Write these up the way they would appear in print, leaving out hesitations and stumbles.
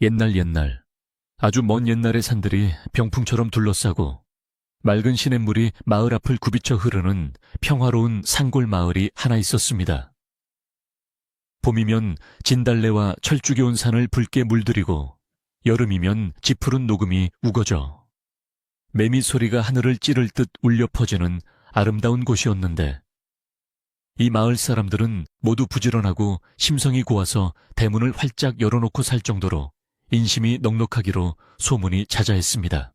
옛날, 아주 먼 옛날의 산들이 병풍처럼 둘러싸고 맑은 시냇물이 마을 앞을 굽이쳐 흐르는 평화로운 산골 마을이 하나 있었습니다. 봄이면 진달래와 철쭉이 온 산을 붉게 물들이고 여름이면 짙푸른 녹음이 우거져 매미 소리가 하늘을 찌를 듯 울려 퍼지는 아름다운 곳이었는데 이 마을 사람들은 모두 부지런하고 심성이 고와서 대문을 활짝 열어놓고 살 정도로 인심이 넉넉하기로 소문이 자자했습니다.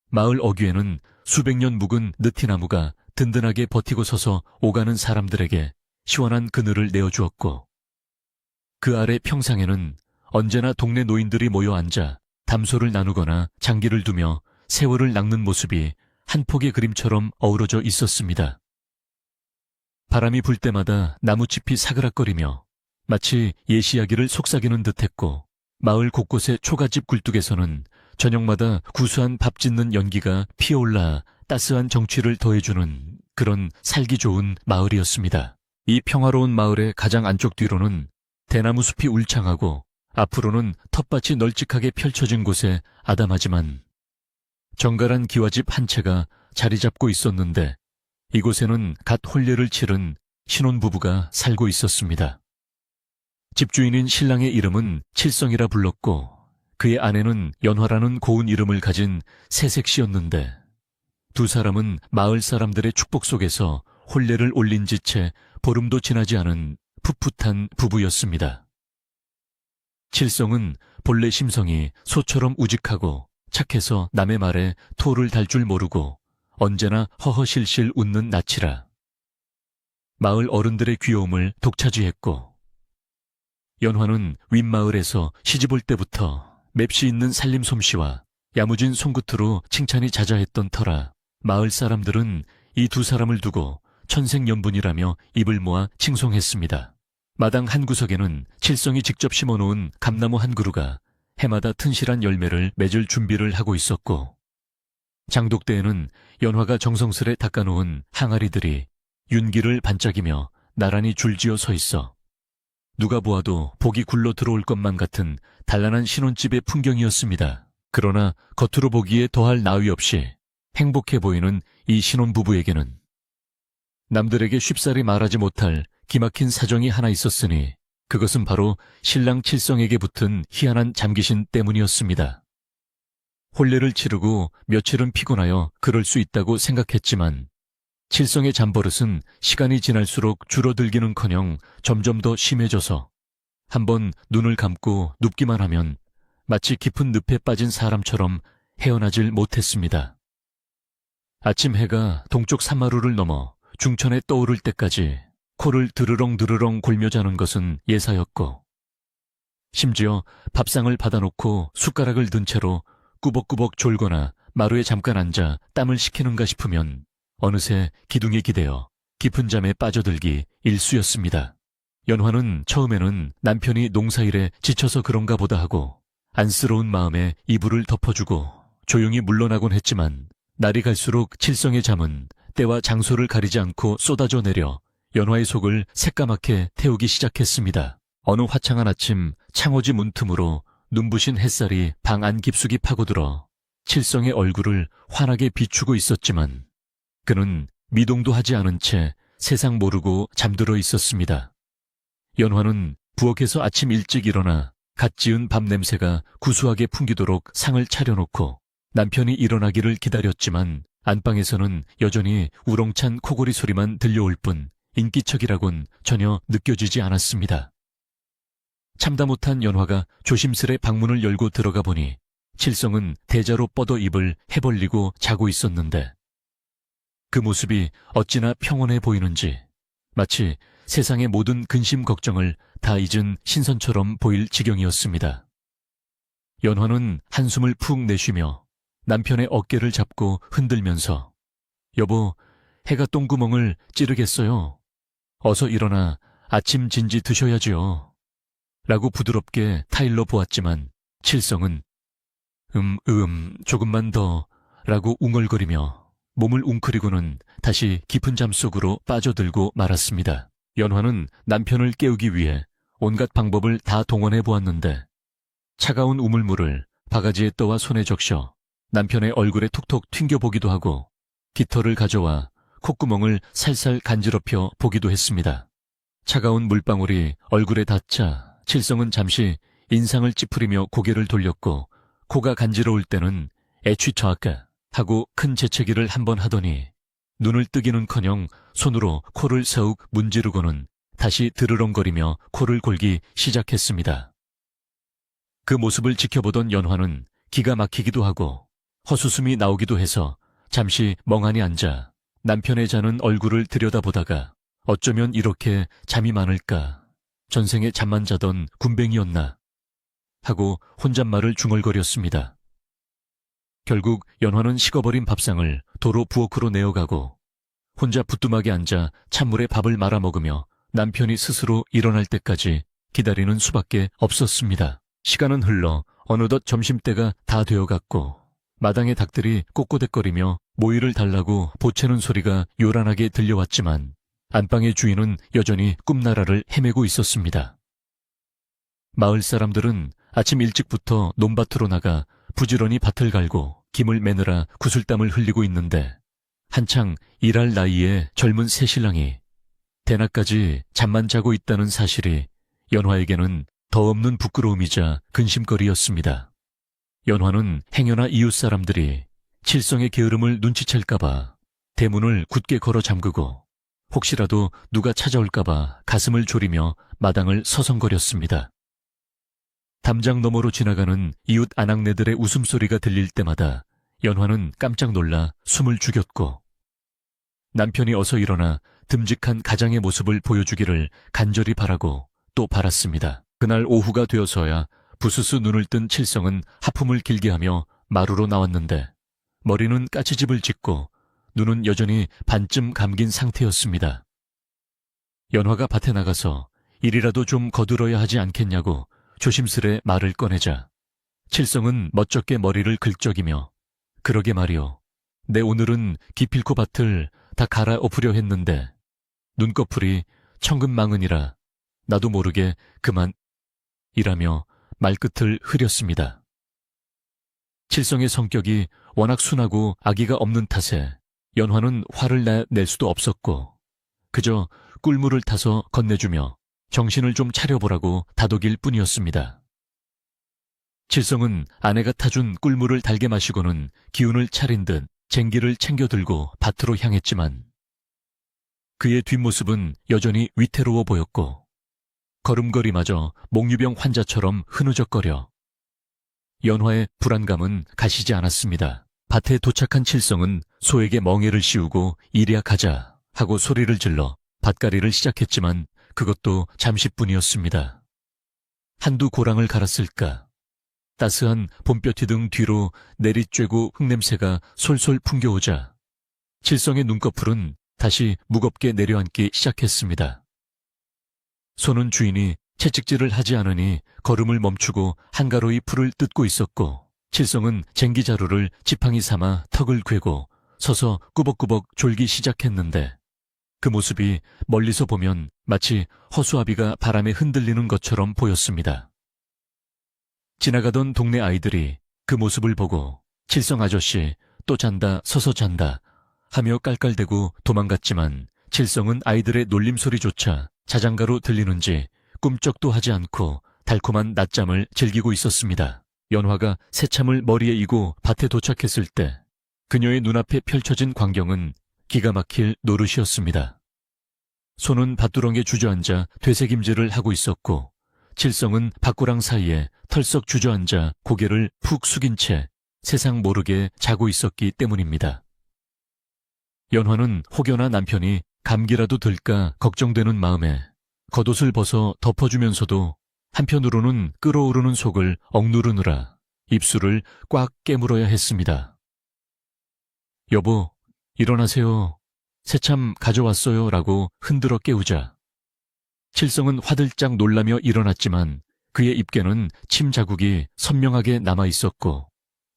마을 어귀에는 수백 년 묵은 느티나무가 든든하게 버티고 서서 오가는 사람들에게 시원한 그늘을 내어주었고 그 아래 평상에는 언제나 동네 노인들이 모여 앉아 담소를 나누거나 장기를 두며 세월을 낚는 모습이 한 폭의 그림처럼 어우러져 있었습니다. 바람이 불 때마다 나무잎이 사그락거리며 마치 예시야기를 속삭이는 듯했고 마을 곳곳의 초가집 굴뚝에서는 저녁마다 구수한 밥 짓는 연기가 피어올라 따스한 정취를 더해주는 그런 살기 좋은 마을이었습니다. 이 평화로운 마을의 가장 안쪽 뒤로는 대나무 숲이 울창하고 앞으로는 텃밭이 널찍하게 펼쳐진 곳에 아담하지만 정갈한 기와집 한 채가 자리 잡고 있었는데 이곳에는 갓 혼례를 치른 신혼부부가 살고 있었습니다. 집주인인 신랑의 이름은 칠성이라 불렀고 그의 아내는 연화라는 고운 이름을 가진 새색시였는데 두 사람은 마을 사람들의 축복 속에서 혼례를 올린 지 채 보름도 지나지 않은 풋풋한 부부였습니다. 칠성은 본래 심성이 소처럼 우직하고 착해서 남의 말에 토를 달 줄 모르고 언제나 허허실실 웃는 낯이라 마을 어른들의 귀여움을 독차지했고 연화는 윗마을에서 시집올 때부터 맵시 있는 살림 솜씨와 야무진 손끝으로 칭찬이 자자했던 터라 마을 사람들은 이 두 사람을 두고 천생연분이라며 입을 모아 칭송했습니다. 마당 한 구석에는 칠성이 직접 심어놓은 감나무 한 그루가 해마다 튼실한 열매를 맺을 준비를 하고 있었고 장독대에는 연화가 정성스레 닦아놓은 항아리들이 윤기를 반짝이며 나란히 줄지어 서 있어 누가 보아도 복이 굴러 들어올 것만 같은 단란한 신혼집의 풍경이었습니다. 그러나 겉으로 보기에 더할 나위 없이 행복해 보이는 이 신혼부부에게는 남들에게 쉽사리 말하지 못할 기막힌 사정이 하나 있었으니 그것은 바로 신랑 칠성에게 붙은 희한한 잠귀신 때문이었습니다. 혼례를 치르고 며칠은 피곤하여 그럴 수 있다고 생각했지만 칠성의 잠버릇은 시간이 지날수록 줄어들기는커녕 점점 더 심해져서 한번 눈을 감고 눕기만 하면 마치 깊은 늪에 빠진 사람처럼 헤어나질 못했습니다. 아침 해가 동쪽 산마루를 넘어 중천에 떠오를 때까지 코를 드르렁드르렁 골며 자는 것은 예사였고 심지어 밥상을 받아놓고 숟가락을 든 채로 꾸벅꾸벅 졸거나 마루에 잠깐 앉아 땀을 식히는가 싶으면 어느새 기둥에 기대어 깊은 잠에 빠져들기 일쑤였습니다. 연화는 처음에는 남편이 농사일에 지쳐서 그런가 보다 하고 안쓰러운 마음에 이불을 덮어주고 조용히 물러나곤 했지만 날이 갈수록 칠성의 잠은 때와 장소를 가리지 않고 쏟아져 내려 연화의 속을 새까맣게 태우기 시작했습니다. 어느 화창한 아침 창호지 문틈으로 눈부신 햇살이 방 안 깊숙이 파고들어 칠성의 얼굴을 환하게 비추고 있었지만 그는 미동도 하지 않은 채 세상 모르고 잠들어 있었습니다. 연화는 부엌에서 아침 일찍 일어나 갓 지은 밥 냄새가 구수하게 풍기도록 상을 차려놓고 남편이 일어나기를 기다렸지만 안방에서는 여전히 우렁찬 코골이 소리만 들려올 뿐 인기척이라곤 전혀 느껴지지 않았습니다. 참다 못한 연화가 조심스레 방문을 열고 들어가 보니 칠성은 대자로 뻗어 입을 해벌리고 자고 있었는데 그 모습이 어찌나 평온해 보이는지 마치 세상의 모든 근심 걱정을 다 잊은 신선처럼 보일 지경이었습니다. 연화는 한숨을 푹 내쉬며 남편의 어깨를 잡고 흔들면서 여보, 해가 똥구멍을 찌르겠어요. 어서 일어나 아침 진지 드셔야지요. 라고 부드럽게 타일러 보았지만 칠성은 조금만 더 라고 웅얼거리며 몸을 웅크리고는 다시 깊은 잠 속으로 빠져들고 말았습니다. 연화는 남편을 깨우기 위해 온갖 방법을 다 동원해 보았는데 차가운 우물물을 바가지에 떠와 손에 적셔 남편의 얼굴에 톡톡 튕겨보기도 하고 깃털을 가져와 콧구멍을 살살 간지럽혀 보기도 했습니다. 차가운 물방울이 얼굴에 닿자 칠성은 잠시 인상을 찌푸리며 고개를 돌렸고 코가 간지러울 때는 애취처아까 하고 큰 재채기를 한번 하더니 눈을 뜨기는커녕 손으로 코를 서욱 문지르고는 다시 드르렁거리며 코를 골기 시작했습니다. 그 모습을 지켜보던 연화는 기가 막히기도 하고 헛웃음이 나오기도 해서 잠시 멍하니 앉아 남편의 자는 얼굴을 들여다보다가 어쩌면 이렇게 잠이 많을까, 전생에 잠만 자던 군뱅이였나 하고 혼잣말을 중얼거렸습니다. 결국 연화는 식어버린 밥상을 도로 부엌으로 내어가고 혼자 부뚜막에 앉아 찬물에 밥을 말아 먹으며 남편이 스스로 일어날 때까지 기다리는 수밖에 없었습니다. 시간은 흘러 어느덧 점심때가 다 되어갔고 마당의 닭들이 꼬꼬댁거리며 모이를 달라고 보채는 소리가 요란하게 들려왔지만 안방의 주인은 여전히 꿈나라를 헤매고 있었습니다. 마을 사람들은 아침 일찍부터 논밭으로 나가 부지런히 밭을 갈고 김을 매느라 구슬땀을 흘리고 있는데 한창 일할 나이에 젊은 새신랑이 대낮까지 잠만 자고 있다는 사실이 연화에게는 더 없는 부끄러움이자 근심거리였습니다. 연화는 행여나 이웃 사람들이 칠성의 게으름을 눈치챌까봐 대문을 굳게 걸어 잠그고 혹시라도 누가 찾아올까봐 가슴을 졸이며 마당을 서성거렸습니다. 담장 너머로 지나가는 이웃 아낙네들의 웃음소리가 들릴 때마다 연화는 깜짝 놀라 숨을 죽였고 남편이 어서 일어나 듬직한 가장의 모습을 보여주기를 간절히 바라고 또 바랐습니다. 그날 오후가 되어서야 부스스 눈을 뜬 칠성은 하품을 길게 하며 마루로 나왔는데 머리는 까치집을 짓고 눈은 여전히 반쯤 감긴 상태였습니다. 연화가 밭에 나가서 일이라도 좀 거들어야 하지 않겠냐고 조심스레 말을 꺼내자 칠성은 멋쩍게 머리를 긁적이며 그러게 말이오. 내 오늘은 기필코 밭을 다 갈아엎으려 했는데 눈꺼풀이 천근망은이라 나도 모르게 그만 이라며 말끝을 흐렸습니다. 칠성의 성격이 워낙 순하고 악의가 없는 탓에 연화는 화를 낼 수도 없었고 그저 꿀물을 타서 건네주며 정신을 좀 차려보라고 다독일 뿐이었습니다. 칠성은 아내가 타준 꿀물을 달게 마시고는 기운을 차린 듯 쟁기를 챙겨 들고 밭으로 향했지만 그의 뒷모습은 여전히 위태로워 보였고 걸음걸이마저 몽유병 환자처럼 흐느적거려 연화의 불안감은 가시지 않았습니다. 밭에 도착한 칠성은 소에게 멍에를 씌우고 이리야 가자 하고 소리를 질러 밭갈이를 시작했지만 그것도 잠시뿐이었습니다. 한두 고랑을 갈았을까. 따스한 봄볕이 등 뒤로 내리쬐고 흙냄새가 솔솔 풍겨오자 칠성의 눈꺼풀은 다시 무겁게 내려앉기 시작했습니다. 소는 주인이 채찍질을 하지 않으니 걸음을 멈추고 한가로이 풀을 뜯고 있었고 칠성은 쟁기자루를 지팡이 삼아 턱을 괴고 서서 꾸벅꾸벅 졸기 시작했는데 그 모습이 멀리서 보면 마치 허수아비가 바람에 흔들리는 것처럼 보였습니다. 지나가던 동네 아이들이 그 모습을 보고 칠성 아저씨 또 잔다 서서 잔다 하며 깔깔대고 도망갔지만 칠성은 아이들의 놀림소리조차 자장가로 들리는지 꿈쩍도 하지 않고 달콤한 낮잠을 즐기고 있었습니다. 연화가 새참을 머리에 이고 밭에 도착했을 때 그녀의 눈앞에 펼쳐진 광경은 기가 막힐 노릇이었습니다. 소는 밭두렁에 주저앉아 되새김질을 하고 있었고 칠성은 밭고랑 사이에 털썩 주저앉아 고개를 푹 숙인 채 세상 모르게 자고 있었기 때문입니다. 연화는 혹여나 남편이 감기라도 들까 걱정되는 마음에 겉옷을 벗어 덮어주면서도 한편으로는 끓어오르는 속을 억누르느라 입술을 꽉 깨물어야 했습니다. 여보, 일어나세요. 새참 가져왔어요. 라고 흔들어 깨우자. 칠성은 화들짝 놀라며 일어났지만 그의 입에는 침 자국이 선명하게 남아 있었고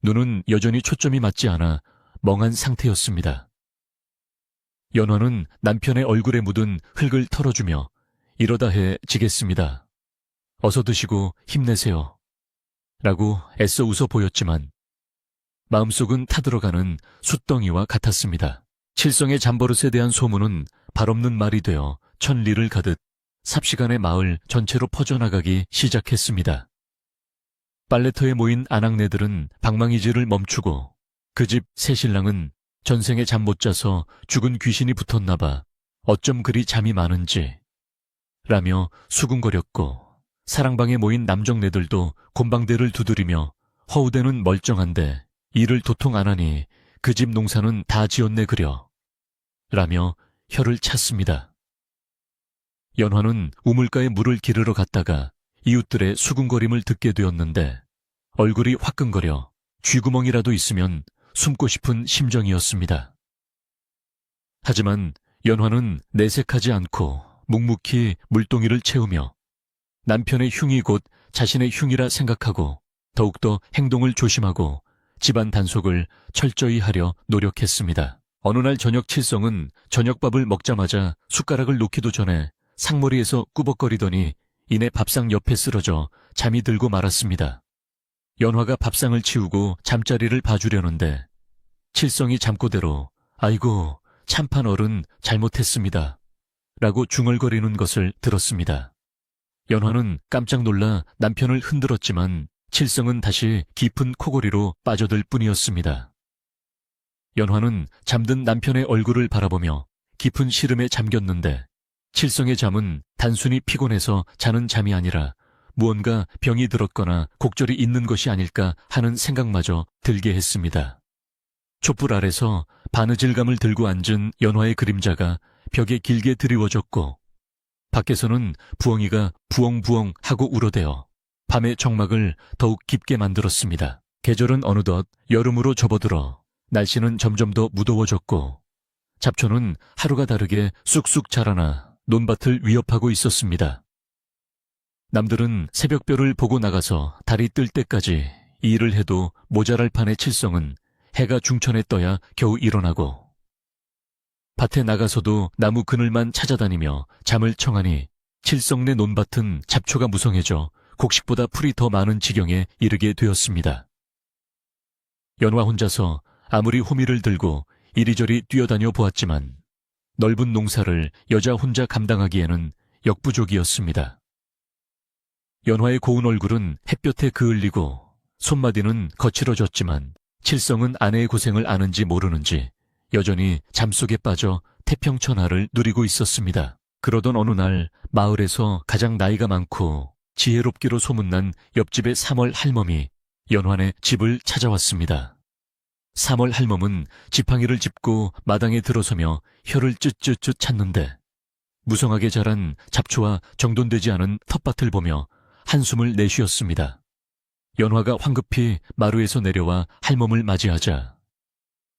눈은 여전히 초점이 맞지 않아 멍한 상태였습니다. 연화는 남편의 얼굴에 묻은 흙을 털어주며 이러다 해 지겠습니다. 어서 드시고 힘내세요. 라고 애써 웃어 보였지만 마음속은 타들어가는 숫덩이와 같았습니다. 칠성의 잠버릇에 대한 소문은 발없는 말이 되어 천리를 가듯 삽시간에 마을 전체로 퍼져나가기 시작했습니다. 빨래터에 모인 아낙네들은 방망이질을 멈추고 그 집 새신랑은 전생에 잠 못 자서 죽은 귀신이 붙었나 봐 어쩜 그리 잠이 많은지 라며 수군거렸고 사랑방에 모인 남정네들도 곤방대를 두드리며 허우대는 멀쩡한데 일을 도통 안 하니 그 집 농사는 다 지었네 그려 라며 혀를 찼습니다. 연화는 우물가에 물을 기르러 갔다가 이웃들의 수군거림을 듣게 되었는데 얼굴이 화끈거려 쥐구멍이라도 있으면 숨고 싶은 심정이었습니다. 하지만 연화는 내색하지 않고 묵묵히 물동이를 채우며 남편의 흉이 곧 자신의 흉이라 생각하고 더욱더 행동을 조심하고 집안 단속을 철저히 하려 노력했습니다. 어느 날 저녁 칠성은 저녁밥을 먹자마자 숟가락을 놓기도 전에 상머리에서 꾸벅거리더니 이내 밥상 옆에 쓰러져 잠이 들고 말았습니다. 연화가 밥상을 치우고 잠자리를 봐주려는데 칠성이 잠꼬대로 아이고 참판 어른 잘못했습니다 라고 중얼거리는 것을 들었습니다. 연화는 깜짝 놀라 남편을 흔들었지만 칠성은 다시 깊은 코골이로 빠져들 뿐이었습니다. 연화는 잠든 남편의 얼굴을 바라보며 깊은 시름에 잠겼는데 칠성의 잠은 단순히 피곤해서 자는 잠이 아니라 무언가 병이 들었거나 곡절이 있는 것이 아닐까 하는 생각마저 들게 했습니다. 촛불 아래서 바느질감을 들고 앉은 연화의 그림자가 벽에 길게 드리워졌고 밖에서는 부엉이가 부엉부엉 하고 울어대어 밤의 정막을 더욱 깊게 만들었습니다. 계절은 어느덧 여름으로 접어들어 날씨는 점점 더 무더워졌고 잡초는 하루가 다르게 쑥쑥 자라나 논밭을 위협하고 있었습니다. 남들은 새벽별을 보고 나가서 달이 뜰 때까지 이 일을 해도 모자랄 판의 칠성은 해가 중천에 떠야 겨우 일어나고 밭에 나가서도 나무 그늘만 찾아다니며 잠을 청하니 칠성네 논밭은 잡초가 무성해져 곡식보다 풀이 더 많은 지경에 이르게 되었습니다. 연화 혼자서 아무리 호미를 들고 이리저리 뛰어다녀 보았지만 넓은 농사를 여자 혼자 감당하기에는 역부족이었습니다. 연화의 고운 얼굴은 햇볕에 그을리고 손마디는 거칠어졌지만 칠성은 아내의 고생을 아는지 모르는지 여전히 잠속에 빠져 태평천하를 누리고 있었습니다. 그러던 어느 날 마을에서 가장 나이가 많고 지혜롭기로 소문난 옆집의 삼월 할멈이 연화네 집을 찾아왔습니다. 삼월 할멈은 지팡이를 짚고 마당에 들어서며 혀를 쯧쯧쯧 찼는데 무성하게 자란 잡초와 정돈되지 않은 텃밭을 보며 한숨을 내쉬었습니다. 연화가 황급히 마루에서 내려와 할멈을 맞이하자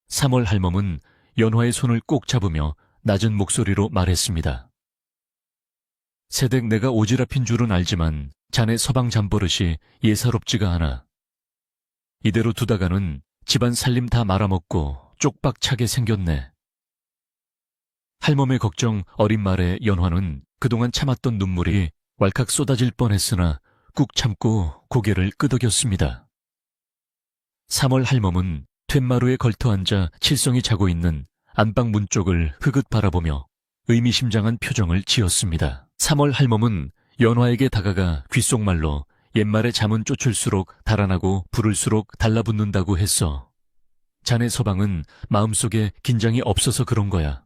삼월 할멈은 연화의 손을 꼭 잡으며 낮은 목소리로 말했습니다. 새댁 내가 오지랖인 줄은 알지만 자네 서방 잠버릇이 예사롭지가 않아. 이대로 두다가는 집안 살림 다 말아먹고 쪽박차게 생겼네. 할멈의 걱정 어린 말에 연화는 그동안 참았던 눈물이 왈칵 쏟아질 뻔했으나 꾹 참고 고개를 끄덕였습니다. 3월 할멈은 툇마루에 걸터앉아 칠성이 자고 있는 안방 문 쪽을 흐긋 바라보며 의미심장한 표정을 지었습니다. 3월 할멈은 연화에게 다가가 귓속말로 옛말에 잠은 쫓을수록 달아나고 부를수록 달라붙는다고 했어. 자네 서방은 마음속에 긴장이 없어서 그런 거야.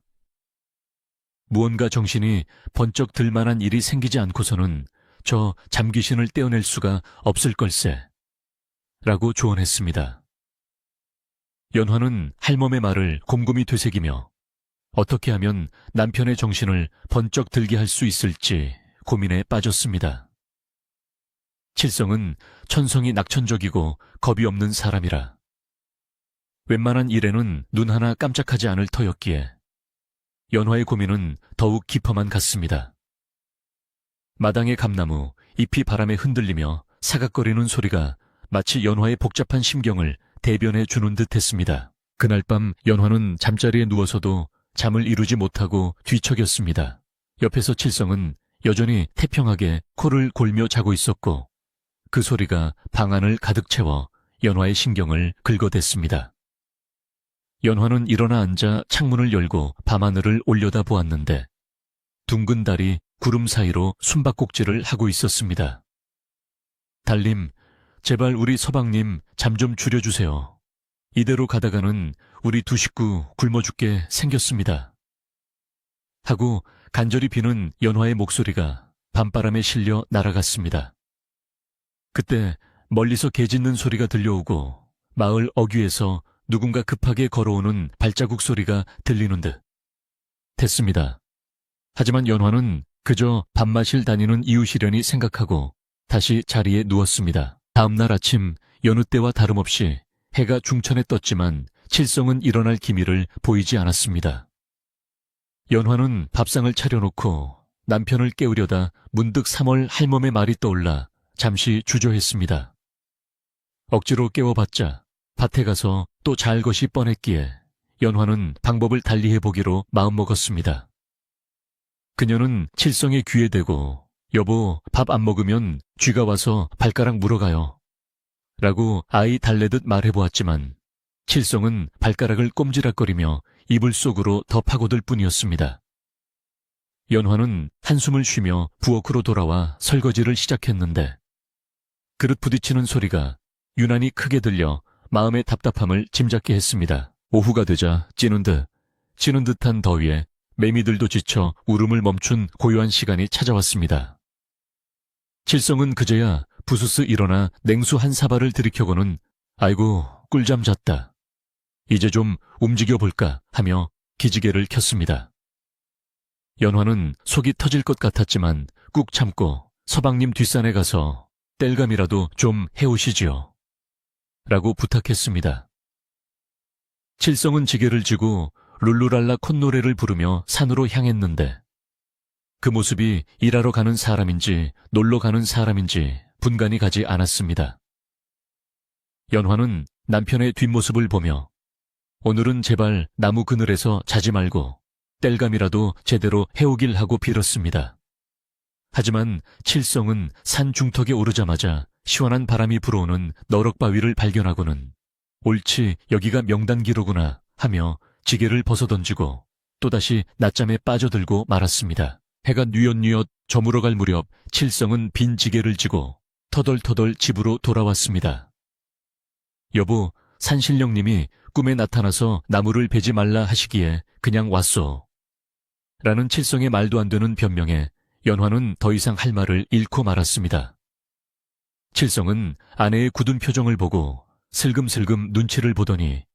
무언가 정신이 번쩍 들만한 일이 생기지 않고서는 저 잠귀신을 떼어낼 수가 없을 걸세. 라고 조언했습니다. 연화는 할멈의 말을 곰곰이 되새기며 어떻게 하면 남편의 정신을 번쩍 들게 할 수 있을지 고민에 빠졌습니다. 칠성은 천성이 낙천적이고 겁이 없는 사람이라 웬만한 일에는 눈 하나 깜짝하지 않을 터였기에 연화의 고민은 더욱 깊어만 갔습니다. 마당의 감나무 잎이 바람에 흔들리며 사각거리는 소리가 마치 연화의 복잡한 심경을 대변해 주는 듯 했습니다. 그날 밤 연화는 잠자리에 누워서도 잠을 이루지 못하고 뒤척였습니다. 옆에서 칠성은 여전히 태평하게 코를 골며 자고 있었고 그 소리가 방 안을 가득 채워 연화의 신경을 긁어댔습니다. 연화는 일어나 앉아 창문을 열고 밤하늘을 올려다보았는데 둥근 달이 구름 사이로 숨바꼭질을 하고 있었습니다. 달님, 제발 우리 서방님 잠 좀 줄여주세요. 이대로 가다가는 우리 두 식구 굶어 죽게 생겼습니다. 하고 간절히 비는 연화의 목소리가 밤바람에 실려 날아갔습니다. 그때 멀리서 개 짖는 소리가 들려오고 마을 어귀에서 누군가 급하게 걸어오는 발자국 소리가 들리는 듯 됐습니다. 하지만 연화는 그저 밥마실 다니는 이웃이려니 생각하고 다시 자리에 누웠습니다. 다음날 아침 여느 때와 다름없이 해가 중천에 떴지만 칠성은 일어날 기미를 보이지 않았습니다. 연화는 밥상을 차려놓고 남편을 깨우려다 문득 3월 할멈의 말이 떠올라 잠시 주저했습니다. 억지로 깨워봤자 밭에 가서 또 잘 것이 뻔했기에 연화는 방법을 달리해보기로 마음먹었습니다. 그녀는 칠성의 귀에 대고 여보, 밥 안 먹으면 쥐가 와서 발가락 물어가요. 라고 아이 달래듯 말해보았지만 칠성은 발가락을 꼼지락거리며 이불 속으로 더 파고들 뿐이었습니다. 연화는 한숨을 쉬며 부엌으로 돌아와 설거지를 시작했는데 그릇 부딪히는 소리가 유난히 크게 들려 마음의 답답함을 짐작게 했습니다. 오후가 되자 찌는 듯한 더위에 매미들도 지쳐 울음을 멈춘 고요한 시간이 찾아왔습니다. 칠성은 그제야 부스스 일어나 냉수 한 사발을 들이켜고는 아이고 꿀잠 잤다. 이제 좀 움직여볼까 하며 기지개를 켰습니다. 연화는 속이 터질 것 같았지만 꾹 참고 서방님 뒷산에 가서 땔감이라도 좀 해오시지요. 라고 부탁했습니다. 칠성은 지게를 지고 룰루랄라 콧노래를 부르며 산으로 향했는데 그 모습이 일하러 가는 사람인지 놀러 가는 사람인지 분간이 가지 않았습니다. 연화는 남편의 뒷모습을 보며 오늘은 제발 나무 그늘에서 자지 말고 땔감이라도 제대로 해오길 하고 빌었습니다. 하지만 칠성은 산 중턱에 오르자마자 시원한 바람이 불어오는 너럭바위를 발견하고는 옳지 여기가 명단기로구나 하며 지게를 벗어던지고 또다시 낮잠에 빠져들고 말았습니다. 해가 뉘엿뉘엿 저물어갈 무렵 칠성은 빈 지게를 지고 터덜터덜 집으로 돌아왔습니다. 여보, 산신령님이 꿈에 나타나서 나무를 베지 말라 하시기에 그냥 왔소. 라는 칠성의 말도 안 되는 변명에 연화는 더 이상 할 말을 잃고 말았습니다. 칠성은 아내의 굳은 표정을 보고 슬금슬금 눈치를 보더니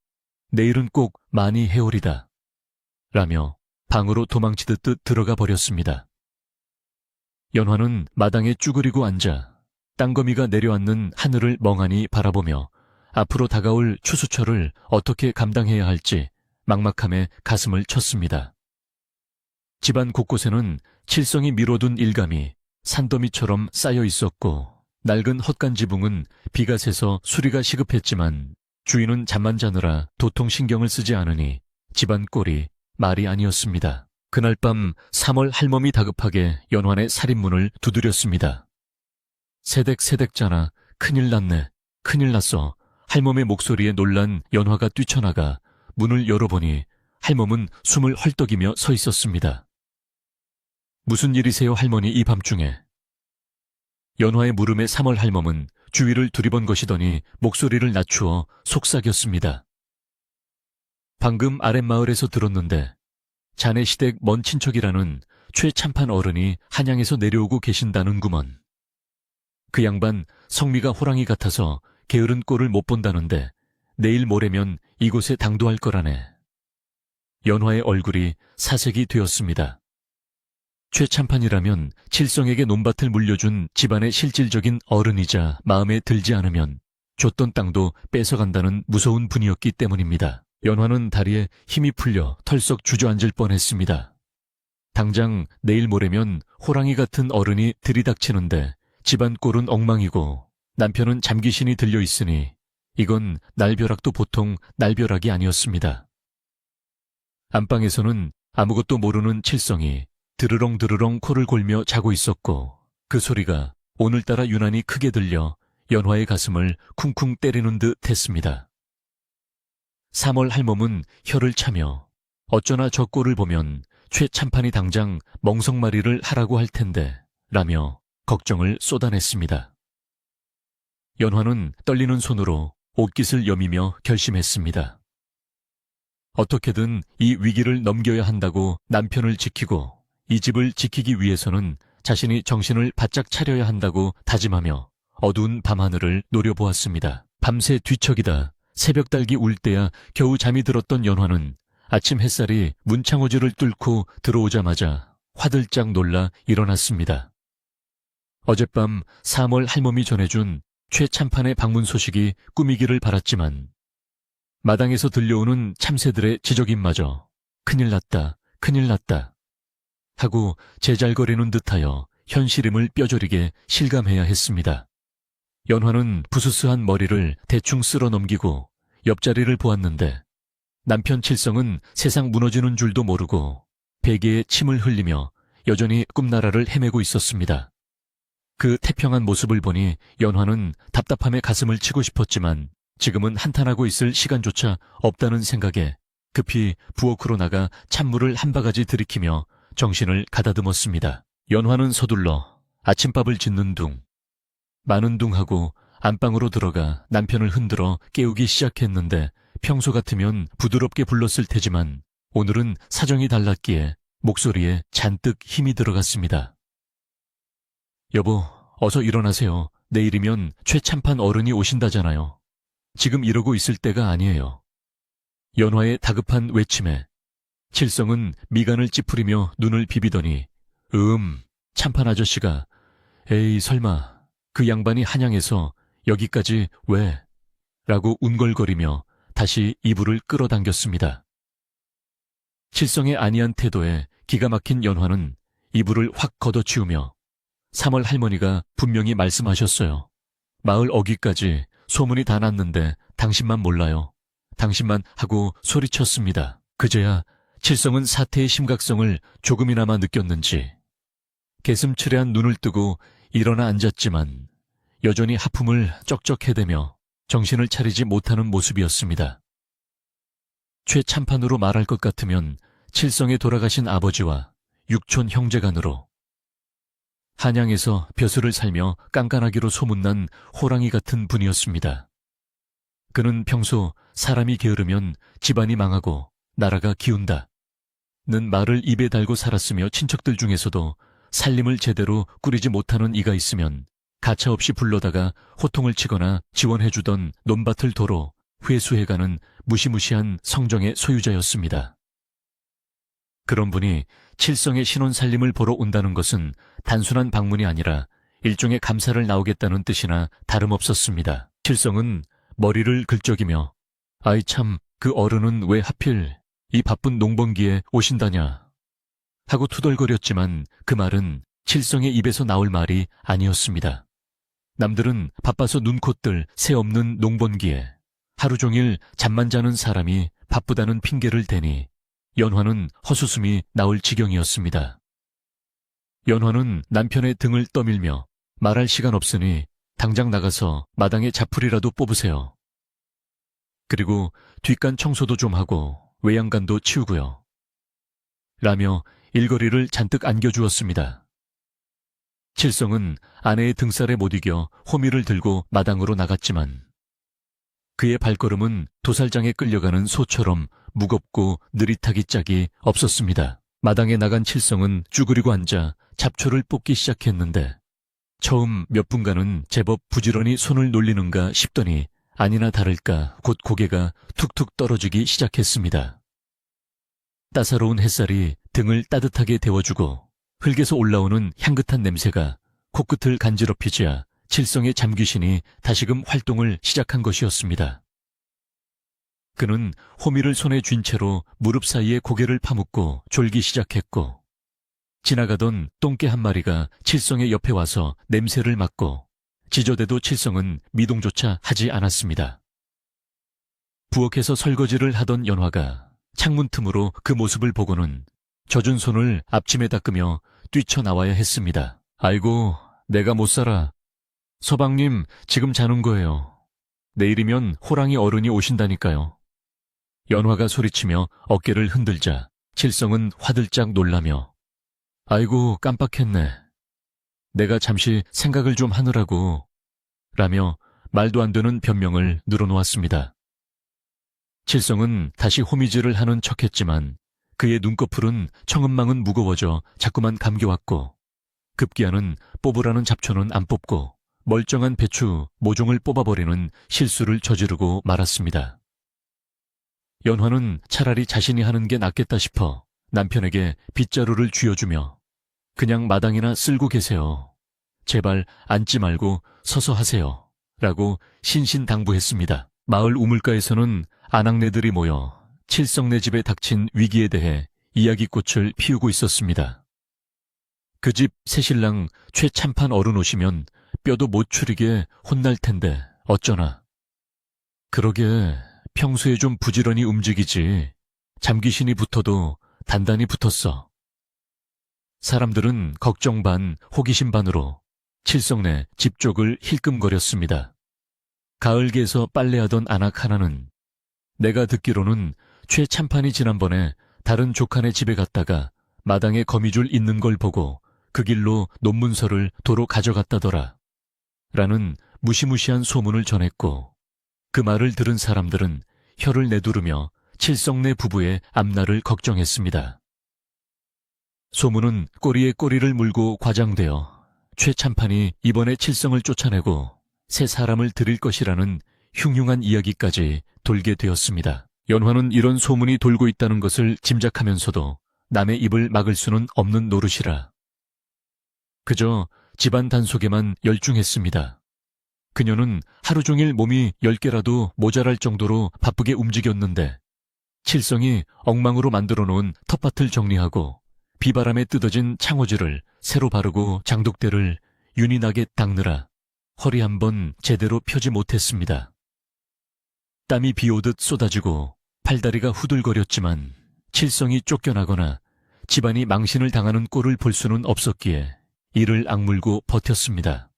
내일은 꼭 많이 해오리다. 라며 방으로 도망치듯 들어가 버렸습니다. 연화는 마당에 쭈그리고 앉아 땅거미가 내려앉는 하늘을 멍하니 바라보며 앞으로 다가올 추수철을 어떻게 감당해야 할지 막막함에 가슴을 쳤습니다. 집안 곳곳에는 칠성이 미뤄둔 일감이 산더미처럼 쌓여 있었고 낡은 헛간 지붕은 비가 새서 수리가 시급했지만 주인은 잠만 자느라 도통 신경을 쓰지 않으니 집안 꼴이 말이 아니었습니다. 그날 밤 3월 할멈이 다급하게 연환의 살인문을 두드렸습니다. 세댁자나 큰일 났네. 큰일 났어. 할멈의 목소리에 놀란 연화가 뛰쳐나가 문을 열어보니 할멈은 숨을 헐떡이며 서 있었습니다. 무슨 일이세요 할머니 이 밤중에. 연화의 물음에 3월 할멈은 주위를 두리번 것이더니 목소리를 낮추어 속삭였습니다. 방금 아랫마을에서 들었는데 자네 시댁 먼 친척이라는 최참판 어른이 한양에서 내려오고 계신다는구먼. 그 양반 성미가 호랑이 같아서 게으른 꼴을 못 본다는데 내일 모레면 이곳에 당도할 거라네. 연화의 얼굴이 사색이 되었습니다. 최참판이라면 칠성에게 논밭을 물려준 집안의 실질적인 어른이자 마음에 들지 않으면 줬던 땅도 뺏어간다는 무서운 분이었기 때문입니다. 연화는 다리에 힘이 풀려 털썩 주저앉을 뻔했습니다. 당장 내일 모레면 호랑이 같은 어른이 들이닥치는데 집안 꼴은 엉망이고 남편은 잠귀신이 들려있으니 이건 날벼락도 보통 날벼락이 아니었습니다. 안방에서는 아무것도 모르는 칠성이 드르렁드르렁 코를 골며 자고 있었고 그 소리가 오늘따라 유난히 크게 들려 연화의 가슴을 쿵쿵 때리는 듯 했습니다. 3월 할멈은 혀를 차며 어쩌나 저 꼴을 보면 최 참판이 당장 멍석마리를 하라고 할 텐데 라며 걱정을 쏟아냈습니다. 연화는 떨리는 손으로 옷깃을 여미며 결심했습니다. 어떻게든 이 위기를 넘겨야 한다고 남편을 지키고 이 집을 지키기 위해서는 자신이 정신을 바짝 차려야 한다고 다짐하며 어두운 밤하늘을 노려보았습니다. 밤새 뒤척이다 새벽달기 울 때야 겨우 잠이 들었던 연화는 아침 햇살이 문창호지를 뚫고 들어오자마자 화들짝 놀라 일어났습니다. 어젯밤 3월 할멈이 전해준 최 참판의 방문 소식이 꿈이기를 바랐지만 마당에서 들려오는 참새들의 지적임마저 큰일 났다, 큰일 났다 하고 제잘거리는 듯하여 현실임을 뼈저리게 실감해야 했습니다. 연화는 부스스한 머리를 대충 쓸어 넘기고 옆자리를 보았는데 남편 칠성은 세상 무너지는 줄도 모르고 베개에 침을 흘리며 여전히 꿈나라를 헤매고 있었습니다. 그 태평한 모습을 보니 연화는 답답함에 가슴을 치고 싶었지만 지금은 한탄하고 있을 시간조차 없다는 생각에 급히 부엌으로 나가 찬물을 한 바가지 들이키며 정신을 가다듬었습니다. 연화는 서둘러 아침밥을 짓는 둥, 마는 둥 하고 안방으로 들어가 남편을 흔들어 깨우기 시작했는데 평소 같으면 부드럽게 불렀을 테지만 오늘은 사정이 달랐기에 목소리에 잔뜩 힘이 들어갔습니다. 여보, 어서 일어나세요. 내일이면 최 참판 어른이 오신다잖아요. 지금 이러고 있을 때가 아니에요. 연화의 다급한 외침에 칠성은 미간을 찌푸리며 눈을 비비더니 참판 아저씨가 에이 설마 그 양반이 한양에서 여기까지 왜? 라고 운걸거리며 다시 이불을 끌어당겼습니다. 칠성의 안이한 태도에 기가 막힌 연화는 이불을 확 걷어치우며 3월 할머니가 분명히 말씀하셨어요. 마을 어귀까지 소문이 다 났는데 당신만 몰라요. 당신만 하고 소리쳤습니다. 그제야 칠성은 사태의 심각성을 조금이나마 느꼈는지 개슴츠레한 눈을 뜨고 일어나 앉았지만 여전히 하품을 쩍쩍 해대며 정신을 차리지 못하는 모습이었습니다. 최 참판으로 말할 것 같으면 칠성에 돌아가신 아버지와 육촌 형제간으로 한양에서 벼슬을 살며 깐깐하기로 소문난 호랑이 같은 분이었습니다. 그는 평소 사람이 게으르면 집안이 망하고 나라가 기운다 는 말을 입에 달고 살았으며 친척들 중에서도 살림을 제대로 꾸리지 못하는 이가 있으면 가차없이 불러다가 호통을 치거나 지원해주던 논밭을 도로 회수해가는 무시무시한 성정의 소유자였습니다. 그런 분이 칠성의 신혼살림을 보러 온다는 것은 단순한 방문이 아니라 일종의 감사를 나오겠다는 뜻이나 다름없었습니다. 칠성은 머리를 긁적이며 아이 참 그 어른은 왜 하필 이 바쁜 농번기에 오신다냐 하고 투덜거렸지만 그 말은 칠성의 입에서 나올 말이 아니었습니다. 남들은 바빠서 눈콧들 새 없는 농번기에 하루 종일 잠만 자는 사람이 바쁘다는 핑계를 대니 연화는 헛웃음이 나올 지경이었습니다. 연화는 남편의 등을 떠밀며 말할 시간 없으니 당장 나가서 마당에 자풀이라도 뽑으세요. 그리고 뒷간 청소도 좀 하고 외양간도 치우고요. 라며 일거리를 잔뜩 안겨주었습니다. 칠성은 아내의 등살에 못 이겨 호미를 들고 마당으로 나갔지만 그의 발걸음은 도살장에 끌려가는 소처럼 무겁고 느릿하기 짝이 없었습니다. 마당에 나간 칠성은 쭈그리고 앉아 잡초를 뽑기 시작했는데 처음 몇 분간은 제법 부지런히 손을 놀리는가 싶더니 아니나 다를까 곧 고개가 툭툭 떨어지기 시작했습니다. 따사로운 햇살이 등을 따뜻하게 데워주고 흙에서 올라오는 향긋한 냄새가 코끝을 간지럽히자 칠성의 잠귀신이 다시금 활동을 시작한 것이었습니다. 그는 호미를 손에 쥔 채로 무릎 사이에 고개를 파묻고 졸기 시작했고 지나가던 똥개 한 마리가 칠성의 옆에 와서 냄새를 맡고 지저대도 칠성은 미동조차 하지 않았습니다. 부엌에서 설거지를 하던 연화가 창문 틈으로 그 모습을 보고는 젖은 손을 앞침에 닦으며 뛰쳐나와야 했습니다. 아이고, 내가 못 살아. 서방님, 지금 자는 거예요. 내일이면 호랑이 어른이 오신다니까요. 연화가 소리치며 어깨를 흔들자 칠성은 화들짝 놀라며 아이고 깜빡했네. 내가 잠시 생각을 좀 하느라고 라며 말도 안 되는 변명을 늘어놓았습니다. 칠성은 다시 호미질을 하는 척했지만 그의 눈꺼풀은 청은망은 무거워져 자꾸만 감겨왔고 급기야는 뽑으라는 잡초는 안 뽑고 멀쩡한 배추 모종을 뽑아버리는 실수를 저지르고 말았습니다. 연화는 차라리 자신이 하는 게 낫겠다 싶어 남편에게 빗자루를 쥐어주며 그냥 마당이나 쓸고 계세요. 제발 앉지 말고 서서 하세요. 라고 신신당부했습니다. 마을 우물가에서는 아낙네들이 모여 칠성네 집에 닥친 위기에 대해 이야기꽃을 피우고 있었습니다. 그 집 새신랑 최참판 어른 오시면 뼈도 못 추리게 혼날 텐데 어쩌나. 그러게 평소에 좀 부지런히 움직이지 잠귀신이 붙어도 단단히 붙었어. 사람들은 걱정 반 호기심 반으로 칠성네 집 쪽을 힐끔거렸습니다. 가을개에서 빨래하던 아낙 하나는 내가 듣기로는 최참판이 지난번에 다른 조카네 집에 갔다가 마당에 거미줄 있는 걸 보고 그 길로 논문서를 도로 가져갔다더라. 라는 무시무시한 소문을 전했고 그 말을 들은 사람들은 혀를 내두르며 칠성네 부부의 앞날을 걱정했습니다. 소문은 꼬리에 꼬리를 물고 과장되어 최참판이 이번에 칠성을 쫓아내고 새 사람을 들일 것이라는 흉흉한 이야기까지 돌게 되었습니다. 연화는 이런 소문이 돌고 있다는 것을 짐작하면서도 남의 입을 막을 수는 없는 노릇이라 그저 집안 단속에만 열중했습니다. 그녀는 하루 종일 몸이 10개라도 모자랄 정도로 바쁘게 움직였는데 칠성이 엉망으로 만들어 놓은 텃밭을 정리하고 비바람에 뜯어진 창호지를 새로 바르고 장독대를 윤이 나게 닦느라 허리 한번 제대로 펴지 못했습니다. 땀이 비오듯 쏟아지고 팔다리가 후들거렸지만 칠성이 쫓겨나거나 집안이 망신을 당하는 꼴을 볼 수는 없었기에 이를 악물고 버텼습니다.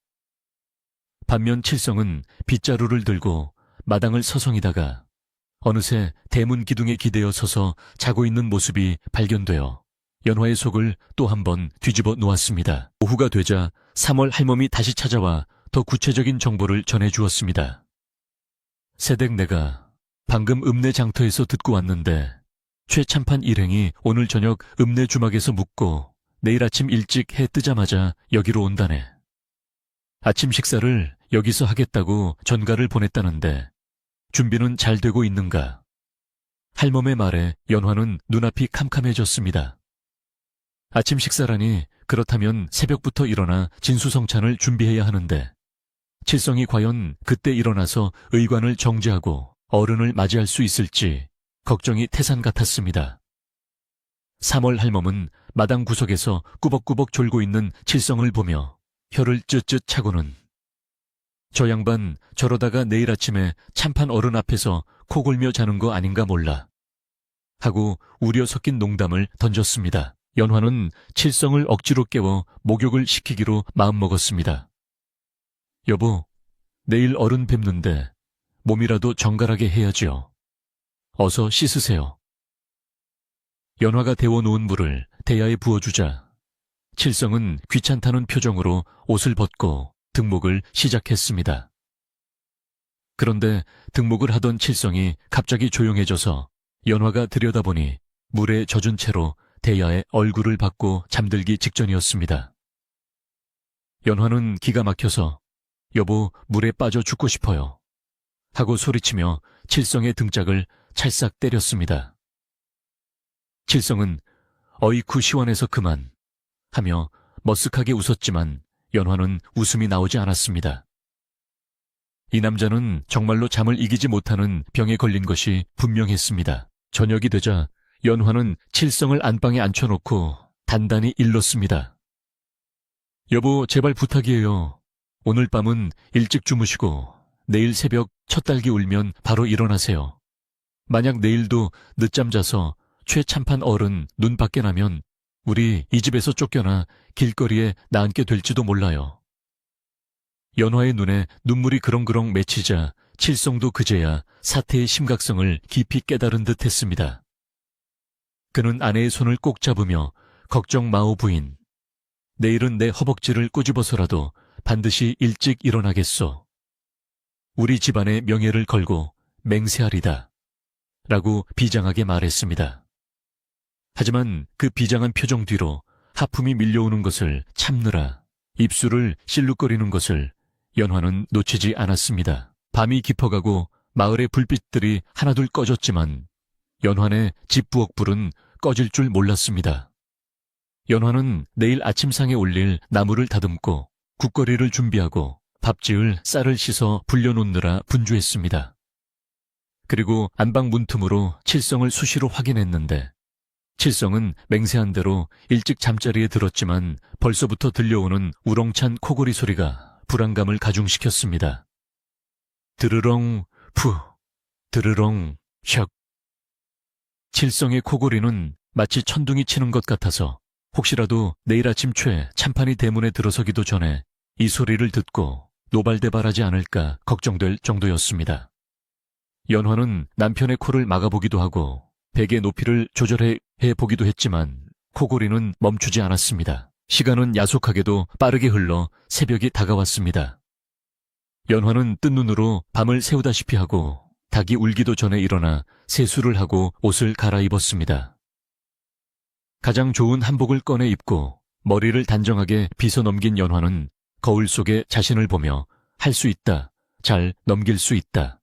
반면 칠성은 빗자루를 들고 마당을 서성이다가 어느새 대문 기둥에 기대어 서서 자고 있는 모습이 발견되어 연화의 속을 또 한 번 뒤집어 놓았습니다. 오후가 되자 3월 할멈이 다시 찾아와 더 구체적인 정보를 전해주었습니다. 새댁 내가 방금 읍내 장터에서 듣고 왔는데 최참판 일행이 오늘 저녁 읍내 주막에서 묵고 내일 아침 일찍 해 뜨자마자 여기로 온다네. 아침 식사를 여기서 하겠다고 전가를 보냈다는데 준비는 잘 되고 있는가? 할멈의 말에 연화는 눈앞이 캄캄해졌습니다. 아침 식사라니 그렇다면 새벽부터 일어나 진수성찬을 준비해야 하는데 칠성이 과연 그때 일어나서 의관을 정지하고 어른을 맞이할 수 있을지 걱정이 태산 같았습니다. 3월 할멈은 마당 구석에서 꾸벅꾸벅 졸고 있는 칠성을 보며 혀를 쯧쯧 차고는 저 양반 저러다가 내일 아침에 참판 어른 앞에서 코 골며 자는 거 아닌가 몰라 하고 우려 섞인 농담을 던졌습니다. 연화는 칠성을 억지로 깨워 목욕을 시키기로 마음먹었습니다. 여보, 내일 어른 뵙는데 몸이라도 정갈하게 해야지요. 어서 씻으세요. 연화가 데워놓은 물을 대야에 부어주자 칠성은 귀찮다는 표정으로 옷을 벗고 등목을 시작했습니다. 그런데 등목을 하던 칠성이 갑자기 조용해져서 연화가 들여다보니 물에 젖은 채로 대야에 얼굴을 받고 잠들기 직전이었습니다. 연화는 기가 막혀서 여보 물에 빠져 죽고 싶어요 하고 소리치며 칠성의 등짝을 찰싹 때렸습니다. 칠성은 어이쿠 시원해서 그만 하며 머쓱하게 웃었지만 연화는 웃음이 나오지 않았습니다. 이 남자는 정말로 잠을 이기지 못하는 병에 걸린 것이 분명했습니다. 저녁이 되자 연화는 칠성을 안방에 앉혀놓고 단단히 일렀습니다. 여보 제발 부탁이에요. 오늘 밤은 일찍 주무시고 내일 새벽 첫 딸기 울면 바로 일어나세요. 만약 내일도 늦잠 자서 최참판 어른 눈 밖에 나면 우리 이 집에서 쫓겨나 길거리에 나앉게 될지도 몰라요. 연화의 눈에 눈물이 그렁그렁 맺히자 칠성도 그제야 사태의 심각성을 깊이 깨달은 듯 했습니다. 그는 아내의 손을 꼭 잡으며 걱정 마오 부인. 내일은 내 허벅지를 꼬집어서라도 반드시 일찍 일어나겠소. 우리 집안의 명예를 걸고 맹세하리다. 라고 비장하게 말했습니다. 하지만 그 비장한 표정 뒤로 하품이 밀려오는 것을 참느라 입술을 실룩거리는 것을 연화는 놓치지 않았습니다. 밤이 깊어가고 마을의 불빛들이 하나둘 꺼졌지만 연화의 집 부엌불은 꺼질 줄 몰랐습니다. 연화는 내일 아침상에 올릴 나물을 다듬고 국거리를 준비하고 밥 지을 쌀을 씻어 불려놓느라 분주했습니다. 그리고 안방 문틈으로 칠성을 수시로 확인했는데 칠성은 맹세한 대로 일찍 잠자리에 들었지만 벌써부터 들려오는 우렁찬 코골이 소리가 불안감을 가중시켰습니다. 드르렁 푸, 드르렁 혁. 칠성의 코골이는 마치 천둥이 치는 것 같아서 혹시라도 내일 아침 최 참판이 대문에 들어서기도 전에 이 소리를 듣고 노발대발하지 않을까 걱정될 정도였습니다. 연화는 남편의 코를 막아보기도 하고 베개 높이를 조절해 보기도 했지만 코골이는 멈추지 않았습니다. 시간은 야속하게도 빠르게 흘러 새벽이 다가왔습니다. 연화는 뜬 눈으로 밤을 새우다시피 하고 닭이 울기도 전에 일어나 세수를 하고 옷을 갈아입었습니다. 가장 좋은 한복을 꺼내 입고 머리를 단정하게 빗어 넘긴 연화는 거울 속에 자신을 보며 할 수 있다, 잘 넘길 수 있다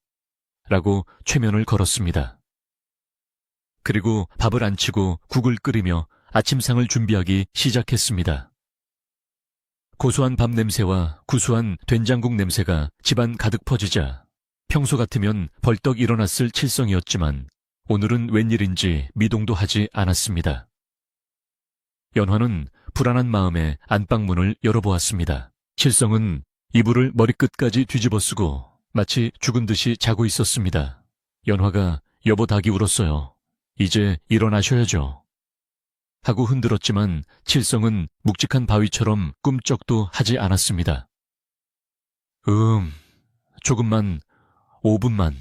라고 최면을 걸었습니다. 그리고 밥을 안 치고 국을 끓이며 아침상을 준비하기 시작했습니다. 고소한 밥 냄새와 구수한 된장국 냄새가 집안 가득 퍼지자 평소 같으면 벌떡 일어났을 칠성이었지만 오늘은 웬일인지 미동도 하지 않았습니다. 연화는 불안한 마음에 안방문을 열어보았습니다. 칠성은 이불을 머리끝까지 뒤집어 쓰고 마치 죽은 듯이 자고 있었습니다. 연화가 여보 닭이 울었어요. 이제 일어나셔야죠. 하고 흔들었지만 칠성은 묵직한 바위처럼 꿈쩍도 하지 않았습니다. 조금만, 5분만.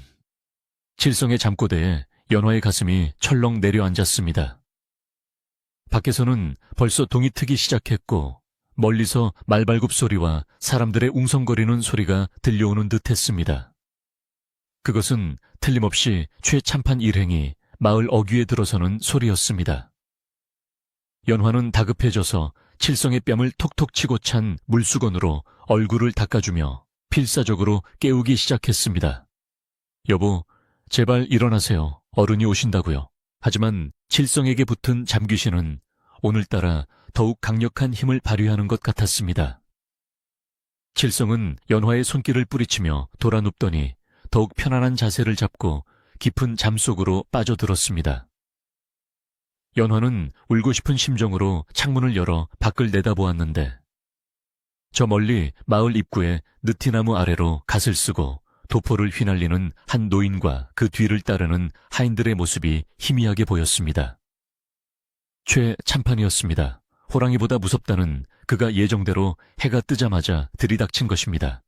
칠성의 잠꼬대에 연화의 가슴이 철렁 내려앉았습니다. 밖에서는 벌써 동이 트기 시작했고 멀리서 말발굽 소리와 사람들의 웅성거리는 소리가 들려오는 듯 했습니다. 그것은 틀림없이 최참판 일행이 마을 어귀에 들어서는 소리였습니다. 연화는 다급해져서 칠성의 뺨을 톡톡 치고 찬 물수건으로 얼굴을 닦아주며 필사적으로 깨우기 시작했습니다. 여보, 제발 일어나세요. 어른이 오신다고요. 하지만 칠성에게 붙은 잠귀신은 오늘따라 더욱 강력한 힘을 발휘하는 것 같았습니다. 칠성은 연화의 손길을 뿌리치며 돌아 눕더니 더욱 편안한 자세를 잡고 깊은 잠 속으로 빠져들었습니다. 연화는 울고 싶은 심정으로 창문을 열어 밖을 내다보았는데 저 멀리 마을 입구에 느티나무 아래로 갓을 쓰고 도포를 휘날리는 한 노인과 그 뒤를 따르는 하인들의 모습이 희미하게 보였습니다. 최 참판이었습니다. 호랑이보다 무섭다는 그가 예정대로 해가 뜨자마자 들이닥친 것입니다.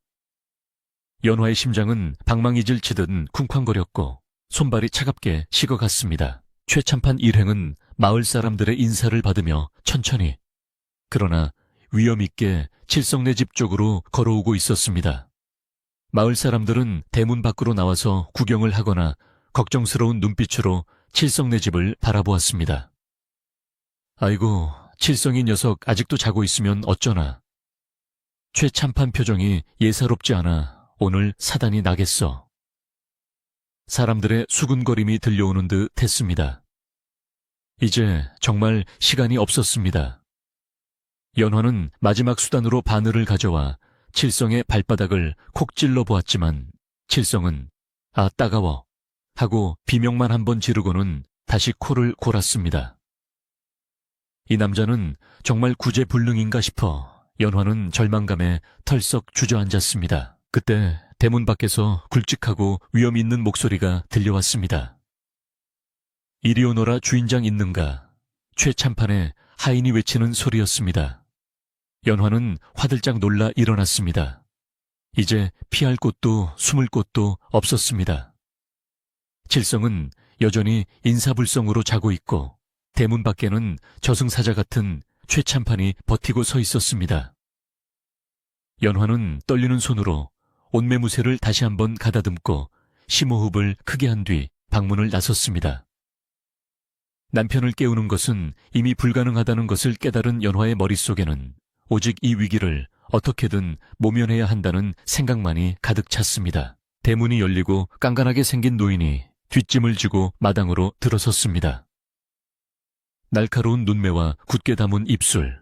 연화의 심장은 방망이질 치듯 쿵쾅거렸고 손발이 차갑게 식어갔습니다. 최참판 일행은 마을 사람들의 인사를 받으며 천천히 그러나 위엄있게 칠성네 집 쪽으로 걸어오고 있었습니다. 마을 사람들은 대문 밖으로 나와서 구경을 하거나 걱정스러운 눈빛으로 칠성네 집을 바라보았습니다. 아이고, 칠성이 녀석 아직도 자고 있으면 어쩌나. 최참판 표정이 예사롭지 않아 오늘 사단이 나겠어. 사람들의 수군거림이 들려오는 듯 했습니다. 이제 정말 시간이 없었습니다. 연화는 마지막 수단으로 바늘을 가져와 칠성의 발바닥을 콕 찔러 보았지만 칠성은 아 따가워 하고 비명만 한번 지르고는 다시 코를 골았습니다. 이 남자는 정말 구제불능인가 싶어 연화는 절망감에 털썩 주저앉았습니다. 그때 대문 밖에서 굵직하고 위험 있는 목소리가 들려왔습니다. 이리 오너라 주인장 있는가? 최참판의 하인이 외치는 소리였습니다. 연화는 화들짝 놀라 일어났습니다. 이제 피할 곳도 숨을 곳도 없었습니다. 칠성은 여전히 인사불성으로 자고 있고 대문 밖에는 저승사자 같은 최참판이 버티고 서 있었습니다. 연화는 떨리는 손으로 옷매무새를 다시 한번 가다듬고 심호흡을 크게 한 뒤 방문을 나섰습니다. 남편을 깨우는 것은 이미 불가능하다는 것을 깨달은 연화의 머릿속에는 오직 이 위기를 어떻게든 모면해야 한다는 생각만이 가득 찼습니다. 대문이 열리고 깐깐하게 생긴 노인이 뒷짐을 지고 마당으로 들어섰습니다. 날카로운 눈매와 굳게 담은 입술,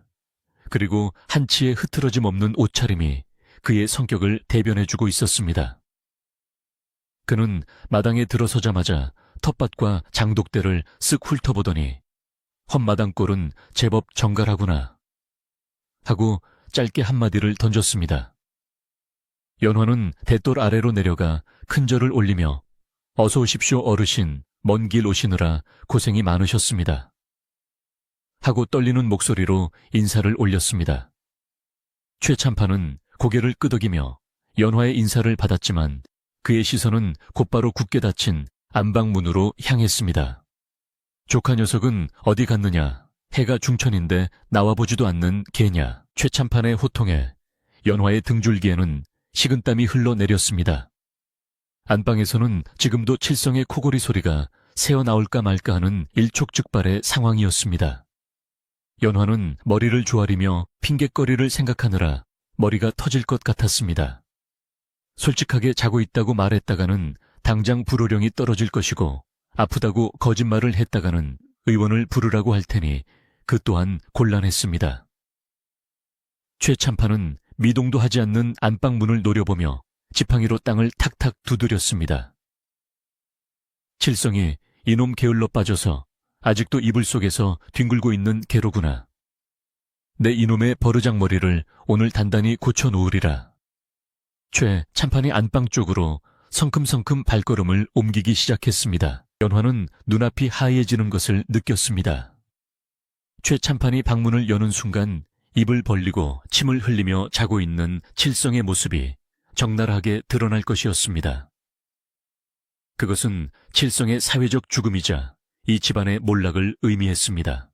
그리고 한치의 흐트러짐 없는 옷차림이 그의 성격을 대변해주고 있었습니다. 그는 마당에 들어서자마자 텃밭과 장독대를 쓱 훑어보더니 헛마당꼴은 제법 정갈하구나 하고 짧게 한마디를 던졌습니다. 연화는 대돌 아래로 내려가 큰 절을 올리며 어서 오십시오 어르신, 먼 길 오시느라 고생이 많으셨습니다 하고 떨리는 목소리로 인사를 올렸습니다. 최참판은 고개를 끄덕이며 연화의 인사를 받았지만 그의 시선은 곧바로 굳게 닫힌 안방문으로 향했습니다. 조카 녀석은 어디 갔느냐, 해가 중천인데 나와보지도 않는 개냐. 최참판의 호통에 연화의 등줄기에는 식은땀이 흘러내렸습니다. 안방에서는 지금도 칠성의 코골이 소리가 새어나올까 말까 하는 일촉즉발의 상황이었습니다. 연화는 머리를 조아리며 핑곗거리를 생각하느라 머리가 터질 것 같았습니다. 솔직하게 자고 있다고 말했다가는 당장 불호령이 떨어질 것이고 아프다고 거짓말을 했다가는 의원을 부르라고 할 테니 그 또한 곤란했습니다. 최참판은 미동도 하지 않는 안방 문을 노려보며 지팡이로 땅을 탁탁 두드렸습니다. 칠성이 이놈 게을러 빠져서 아직도 이불 속에서 뒹굴고 있는 개로구나. 내 이놈의 버르장머리를 오늘 단단히 고쳐놓으리라. 최참판이 안방 쪽으로 성큼성큼 발걸음을 옮기기 시작했습니다. 연화는 눈앞이 하얘지는 것을 느꼈습니다. 최참판이 방문을 여는 순간 입을 벌리고 침을 흘리며 자고 있는 칠성의 모습이 적나라하게 드러날 것이었습니다. 그것은 칠성의 사회적 죽음이자 이 집안의 몰락을 의미했습니다.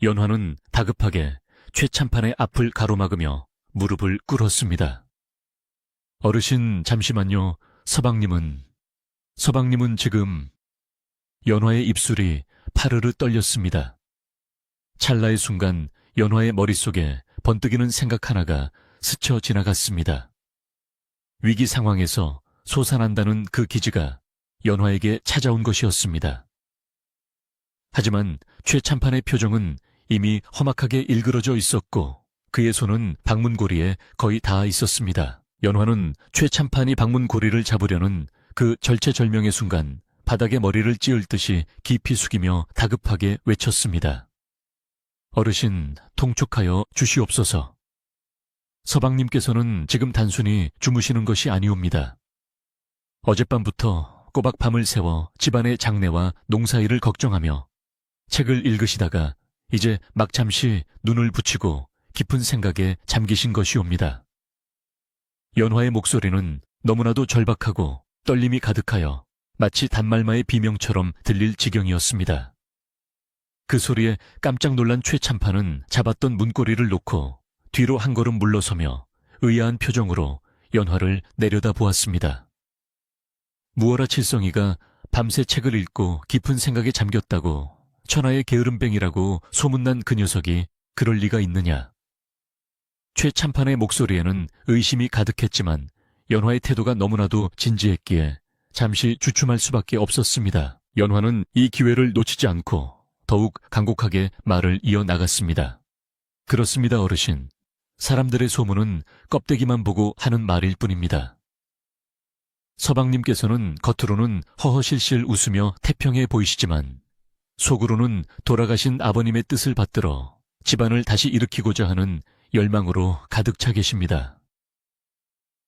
연화는 다급하게 최참판의 앞을 가로막으며 무릎을 꿇었습니다. 어르신 잠시만요. 서방님은 지금... 연화의 입술이 파르르 떨렸습니다. 찰나의 순간 연화의 머릿속에 번뜩이는 생각 하나가 스쳐 지나갔습니다. 위기 상황에서 솟아난다는 그 기지가 연화에게 찾아온 것이었습니다. 하지만 최참판의 표정은 이미 험악하게 일그러져 있었고 그의 손은 방문고리에 거의 닿아 있었습니다. 연화는 최참판이 방문고리를 잡으려는 그 절체절명의 순간 바닥에 머리를 찧을 듯이 깊이 숙이며 다급하게 외쳤습니다. 어르신, 통촉하여 주시옵소서. 서방님께서는 지금 단순히 주무시는 것이 아니옵니다. 어젯밤부터 꼬박 밤을 새워 집안의 장래와 농사일을 걱정하며 책을 읽으시다가 이제 막 잠시 눈을 붙이고 깊은 생각에 잠기신 것이옵니다. 연화의 목소리는 너무나도 절박하고 떨림이 가득하여 마치 단말마의 비명처럼 들릴 지경이었습니다. 그 소리에 깜짝 놀란 최참판은 잡았던 문고리를 놓고 뒤로 한 걸음 물러서며 의아한 표정으로 연화를 내려다보았습니다. 무어라 칠성이가 밤새 책을 읽고 깊은 생각에 잠겼다고 천하의 게으름뱅이라고 소문난 그 녀석이 그럴 리가 있느냐. 최참판의 목소리에는 의심이 가득했지만 연화의 태도가 너무나도 진지했기에 잠시 주춤할 수밖에 없었습니다. 연화는 이 기회를 놓치지 않고 더욱 간곡하게 말을 이어나갔습니다. 그렇습니다, 어르신. 사람들의 소문은 껍데기만 보고 하는 말일 뿐입니다. 서방님께서는 겉으로는 허허실실 웃으며 태평해 보이시지만 속으로는 돌아가신 아버님의 뜻을 받들어 집안을 다시 일으키고자 하는 열망으로 가득 차 계십니다.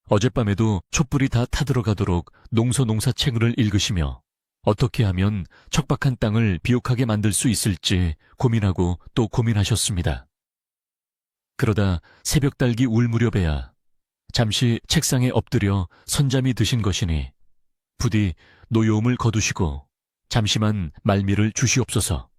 어젯밤에도 촛불이 다 타들어가도록 농사책을 읽으시며 어떻게 하면 척박한 땅을 비옥하게 만들 수 있을지 고민하고 또 고민하셨습니다. 그러다 새벽달기 울 무렵에야 잠시 책상에 엎드려 선잠이 드신 것이니 부디 노여움을 거두시고 잠시만 말미를 주시옵소서.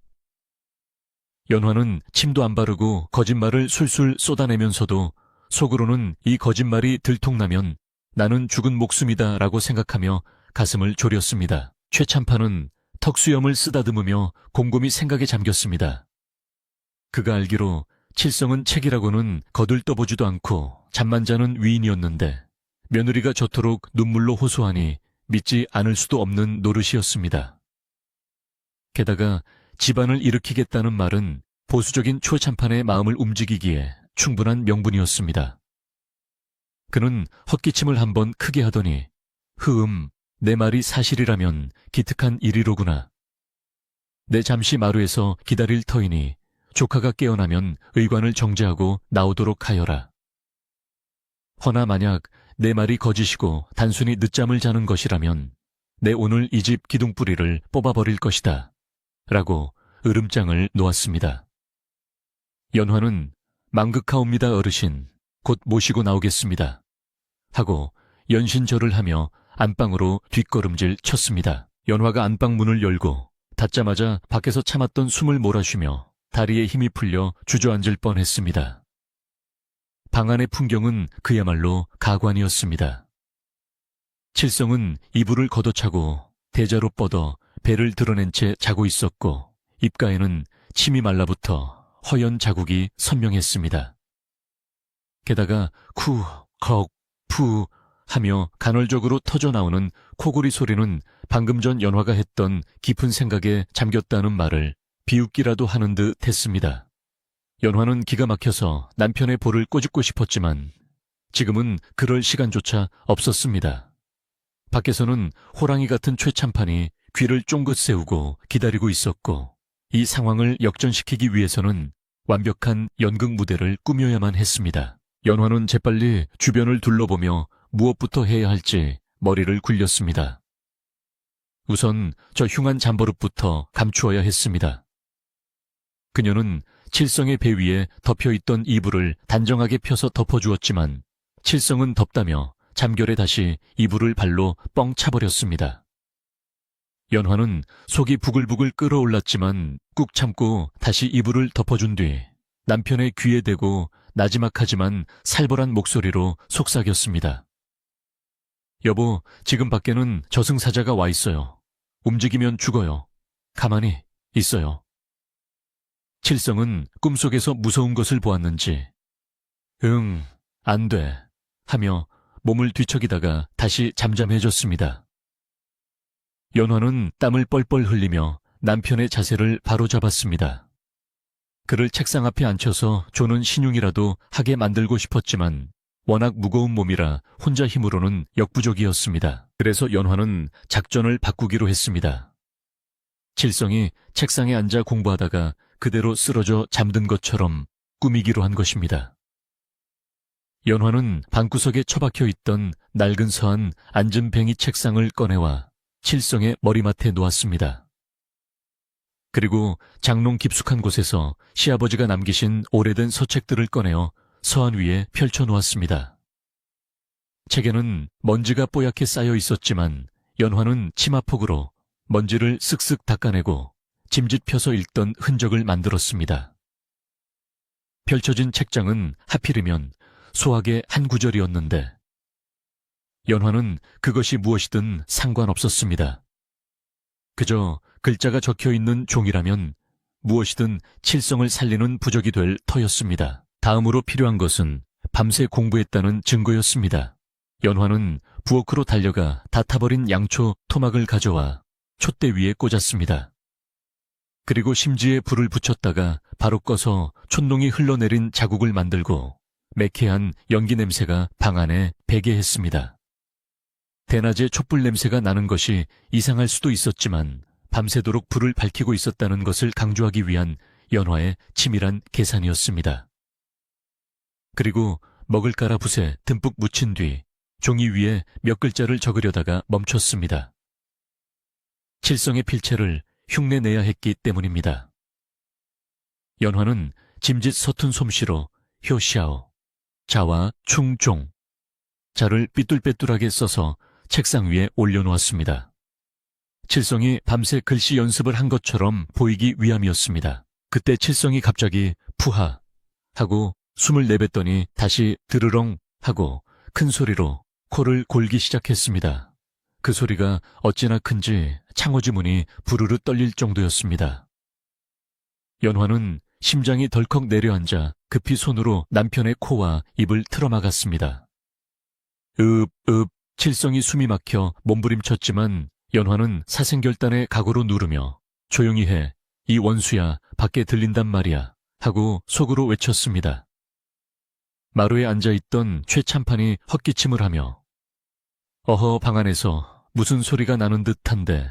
연화는 침도 안 바르고 거짓말을 술술 쏟아내면서도 속으로는 이 거짓말이 들통나면 나는 죽은 목숨이다 라고 생각하며 가슴을 졸였습니다. 최참파는 턱수염을 쓰다듬으며 곰곰이 생각에 잠겼습니다. 그가 알기로 칠성은 책이라고는 거들떠보지도 않고 잠만 자는 위인이었는데 며느리가 저토록 눈물로 호소하니 믿지 않을 수도 없는 노릇이었습니다. 게다가 집안을 일으키겠다는 말은 보수적인 최참판의 마음을 움직이기에 충분한 명분이었습니다. 그는 헛기침을 한번 크게 하더니 내 말이 사실이라면 기특한 일이로구나. 내 잠시 마루에서 기다릴 터이니 조카가 깨어나면 의관을 정제하고 나오도록 하여라. 허나 만약 내 말이 거짓이고 단순히 늦잠을 자는 것이라면 내 오늘 이 집 기둥뿌리를 뽑아버릴 것이다. 라고 으름장을 놓았습니다. 연화는 망극하옵니다 어르신, 곧 모시고 나오겠습니다. 하고 연신절을 하며 안방으로 뒷걸음질 쳤습니다. 연화가 안방 문을 열고 닫자마자 밖에서 참았던 숨을 몰아쉬며 다리에 힘이 풀려 주저앉을 뻔했습니다. 방 안의 풍경은 그야말로 가관이었습니다. 칠성은 이불을 걷어차고 대자로 뻗어 배를 드러낸 채 자고 있었고 입가에는 침이 말라붙어 허연 자국이 선명했습니다. 게다가 쿠, 컥, 푸 하며 간헐적으로 터져나오는 코골이 소리는 방금 전 연화가 했던 깊은 생각에 잠겼다는 말을 비웃기라도 하는 듯 했습니다. 연화는 기가 막혀서 남편의 볼을 꼬집고 싶었지만 지금은 그럴 시간조차 없었습니다. 밖에서는 호랑이 같은 최참판이 귀를 쫑긋 세우고 기다리고 있었고 이 상황을 역전시키기 위해서는 완벽한 연극 무대를 꾸며야만 했습니다. 연화는 재빨리 주변을 둘러보며 무엇부터 해야 할지 머리를 굴렸습니다. 우선 저 흉한 잠버릇부터 감추어야 했습니다. 그녀는 칠성의 배 위에 덮여있던 이불을 단정하게 펴서 덮어주었지만 칠성은 덥다며 잠결에 다시 이불을 발로 뻥 차버렸습니다. 연화는 속이 부글부글 끓어올랐지만 꾹 참고 다시 이불을 덮어준 뒤 남편의 귀에 대고 나지막하지만 살벌한 목소리로 속삭였습니다. 여보, 지금 밖에는 저승사자가 와 있어요. 움직이면 죽어요. 가만히 있어요. 칠성은 꿈속에서 무서운 것을 보았는지 응, 안 돼 하며 몸을 뒤척이다가 다시 잠잠해졌습니다. 연화는 땀을 뻘뻘 흘리며 남편의 자세를 바로잡았습니다. 그를 책상 앞에 앉혀서 조는 신용이라도 하게 만들고 싶었지만 워낙 무거운 몸이라 혼자 힘으로는 역부족이었습니다. 그래서 연화는 작전을 바꾸기로 했습니다. 칠성이 책상에 앉아 공부하다가 그대로 쓰러져 잠든 것처럼 꾸미기로 한 것입니다. 연화는 방구석에 처박혀 있던 낡은 서한 앉은뱅이 책상을 꺼내와 칠성의 머리맡에 놓았습니다. 그리고 장롱 깊숙한 곳에서 시아버지가 남기신 오래된 서책들을 꺼내어 서한 위에 펼쳐놓았습니다. 책에는 먼지가 뽀얗게 쌓여 있었지만 연화는 치마폭으로 먼지를 쓱쓱 닦아내고 짐짓 펴서 읽던 흔적을 만들었습니다. 펼쳐진 책장은 하필이면 소학의 한 구절이었는데 연화는 그것이 무엇이든 상관없었습니다. 그저 글자가 적혀있는 종이라면 무엇이든 칠성을 살리는 부적이 될 터였습니다. 다음으로 필요한 것은 밤새 공부했다는 증거였습니다. 연화는 부엌으로 달려가 다 타버린 양초 토막을 가져와 촛대 위에 꽂았습니다. 그리고 심지에 불을 붙였다가 바로 꺼서 촛농이 흘러내린 자국을 만들고 매캐한 연기 냄새가 방 안에 배게 했습니다. 대낮에 촛불 냄새가 나는 것이 이상할 수도 있었지만 밤새도록 불을 밝히고 있었다는 것을 강조하기 위한 연화의 치밀한 계산이었습니다. 그리고 먹을가라 붓에 듬뿍 묻힌 뒤 종이 위에 몇 글자를 적으려다가 멈췄습니다. 칠성의 필체를 흉내내야 했기 때문입니다. 연화는 짐짓 서툰 솜씨로 효시아오, 자와 충종, 자를 삐뚤빼뚤하게 써서 책상 위에 올려놓았습니다. 칠성이 밤새 글씨 연습을 한 것처럼 보이기 위함이었습니다. 그때 칠성이 갑자기 푸하 하고 숨을 내뱉더니 다시 드르렁 하고 큰 소리로 코를 골기 시작했습니다. 그 소리가 어찌나 큰지 창호지 문이 부르르 떨릴 정도였습니다. 연화는 심장이 덜컥 내려앉아 급히 손으로 남편의 코와 입을 틀어막았습니다. 칠성이 숨이 막혀 몸부림쳤지만 연화는 사생결단의 각오로 누르며 조용히 해, 이 원수야, 밖에 들린단 말이야 하고 속으로 외쳤습니다. 마루에 앉아있던 최참판이 헛기침을 하며 어허 방 안에서 무슨 소리가 나는 듯한데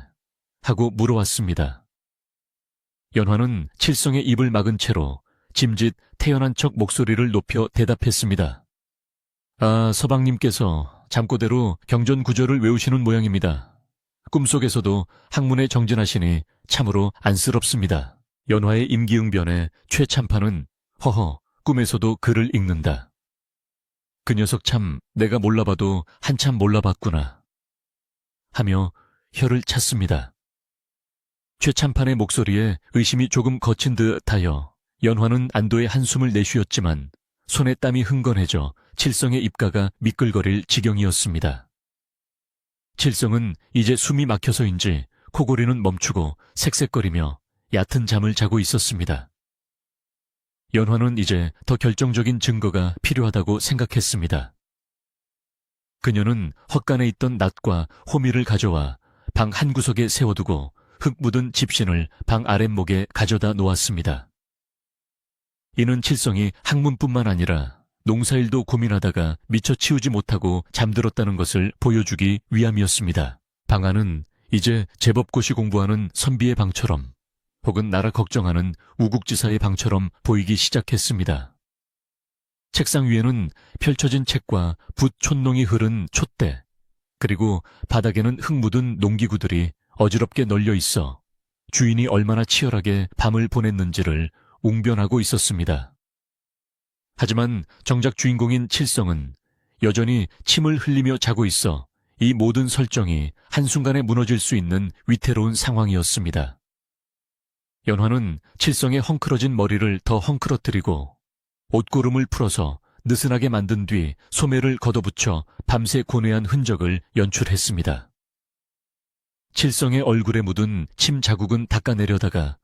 하고 물어왔습니다. 연화는 칠성의 입을 막은 채로 짐짓 태연한 척 목소리를 높여 대답했습니다. 아, 서방님께서 잠꼬대로 경전구절을 외우시는 모양입니다. 꿈속에서도 학문에 정진하시니 참으로 안쓰럽습니다. 연화의 임기응변에 최참판은 허허, 꿈에서도 글을 읽는다. 그 녀석 참 내가 몰라봐도 한참 몰라봤구나 하며 혀를 찼습니다. 최참판의 목소리에 의심이 조금 거친 듯하여 연화는 안도의 한숨을 내쉬었지만 손에 땀이 흥건해져 칠성의 입가가 미끌거릴 지경이었습니다. 칠성은 이제 숨이 막혀서인지 코골이는 멈추고 색색거리며 얕은 잠을 자고 있었습니다. 연화는 이제 더 결정적인 증거가 필요하다고 생각했습니다. 그녀는 헛간에 있던 낫과 호미를 가져와 방 한구석에 세워두고 흙 묻은 집신을 방 아랫목에 가져다 놓았습니다. 이는 칠성이 학문뿐만 아니라 농사일도 고민하다가 미처 치우지 못하고 잠들었다는 것을 보여주기 위함이었습니다. 방 안은 이제 제법고시 공부하는 선비의 방처럼 혹은 나라 걱정하는 우국지사의 방처럼 보이기 시작했습니다. 책상 위에는 펼쳐진 책과 붓 촛농이 흐른 촛대, 그리고 바닥에는 흙 묻은 농기구들이 어지럽게 널려 있어 주인이 얼마나 치열하게 밤을 보냈는지를 웅변하고 있었습니다. 하지만 정작 주인공인 칠성은 여전히 침을 흘리며 자고 있어 이 모든 설정이 한순간에 무너질 수 있는 위태로운 상황이었습니다. 연화는 칠성의 헝클어진 머리를 더 헝클어뜨리고 옷고름을 풀어서 느슨하게 만든 뒤 소매를 걷어붙여 밤새 고뇌한 흔적을 연출했습니다. 칠성의 얼굴에 묻은 침 자국은 닦아내려다가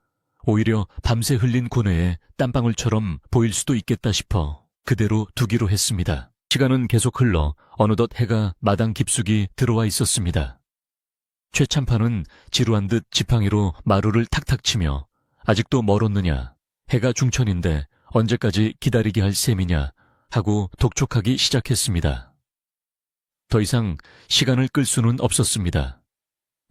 오히려 밤새 흘린 고뇌에 땀방울처럼 보일 수도 있겠다 싶어 그대로 두기로 했습니다. 시간은 계속 흘러 어느덧 해가 마당 깊숙이 들어와 있었습니다. 최참판은 지루한 듯 지팡이로 마루를 탁탁 치며 아직도 멀었느냐, 해가 중천인데 언제까지 기다리게 할 셈이냐 하고 독촉하기 시작했습니다. 더 이상 시간을 끌 수는 없었습니다.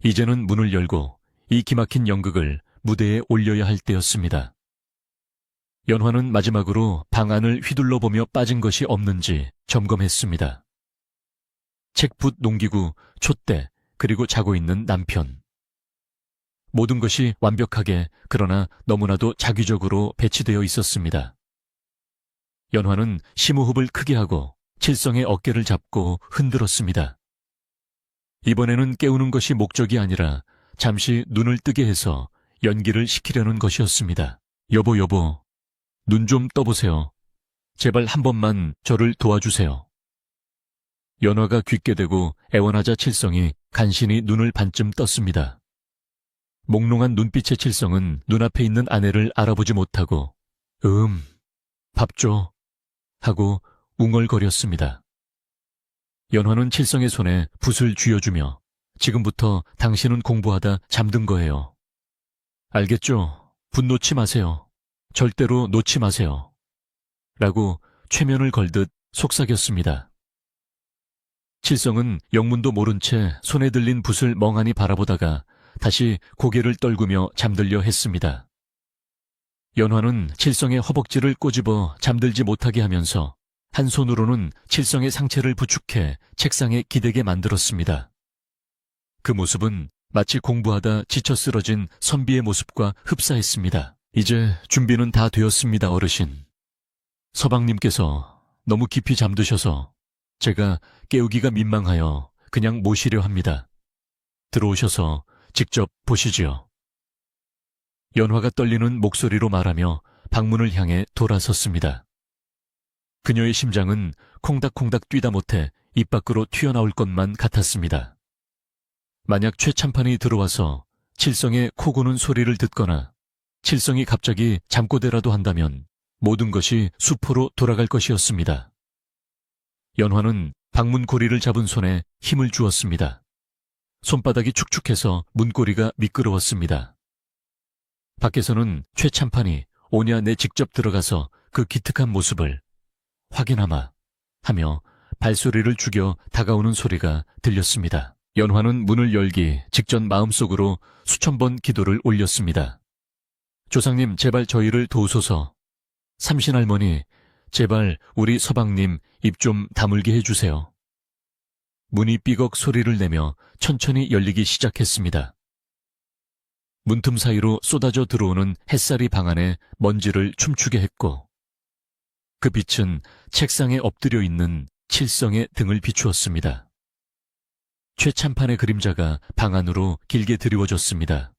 이제는 문을 열고 이 기막힌 연극을 무대에 올려야 할 때였습니다. 연화는 마지막으로 방 안을 휘둘러 보며 빠진 것이 없는지 점검했습니다. 책붓 농기구, 촛대, 그리고 자고 있는 남편. 모든 것이 완벽하게 그러나 너무나도 자기적으로 배치되어 있었습니다. 연화는 심호흡을 크게 하고 칠성의 어깨를 잡고 흔들었습니다. 이번에는 깨우는 것이 목적이 아니라 잠시 눈을 뜨게 해서 연기를 시키려는 것이었습니다. 여보, 눈 좀 떠보세요. 제발 한 번만 저를 도와주세요. 연화가 굳게 대고 애원하자 칠성이 간신히 눈을 반쯤 떴습니다. 몽롱한 눈빛의 칠성은 눈앞에 있는 아내를 알아보지 못하고 밥 줘 하고 웅얼거렸습니다. 연화는 칠성의 손에 붓을 쥐어주며 지금부터 당신은 공부하다 잠든 거예요. 알겠죠? 붓 놓지 마세요. 절대로 놓지 마세요. 라고 최면을 걸듯 속삭였습니다. 칠성은 영문도 모른 채 손에 들린 붓을 멍하니 바라보다가 다시 고개를 떨구며 잠들려 했습니다. 연화는 칠성의 허벅지를 꼬집어 잠들지 못하게 하면서 한 손으로는 칠성의 상체를 부축해 책상에 기대게 만들었습니다. 그 모습은 마치 공부하다 지쳐 쓰러진 선비의 모습과 흡사했습니다. 이제 준비는 다 되었습니다, 어르신. 서방님께서 너무 깊이 잠드셔서 제가 깨우기가 민망하여 그냥 모시려 합니다. 들어오셔서 직접 보시지요. 연화가 떨리는 목소리로 말하며 방문을 향해 돌아섰습니다. 그녀의 심장은 콩닥콩닥 뛰다 못해 입 밖으로 튀어나올 것만 같았습니다. 만약 최참판이 들어와서 칠성의 코 고는 소리를 듣거나 칠성이 갑자기 잠꼬대라도 한다면 모든 것이 수포로 돌아갈 것이었습니다. 연화는 방문 고리를 잡은 손에 힘을 주었습니다. 손바닥이 축축해서 문고리가 미끄러웠습니다. 밖에서는 최참판이 오냐 내 직접 들어가서 그 기특한 모습을 확인하마 하며 발소리를 죽여 다가오는 소리가 들렸습니다. 연화는 문을 열기 직전 마음속으로 수천 번 기도를 올렸습니다. 조상님, 제발 저희를 도우소서. 삼신할머니, 제발 우리 서방님 입 좀 다물게 해주세요. 문이 삐걱 소리를 내며 천천히 열리기 시작했습니다. 문틈 사이로 쏟아져 들어오는 햇살이 방 안에 먼지를 춤추게 했고 그 빛은 책상에 엎드려 있는 칠성의 등을 비추었습니다. 최참판의 그림자가 방 안으로 길게 드리워졌습니다.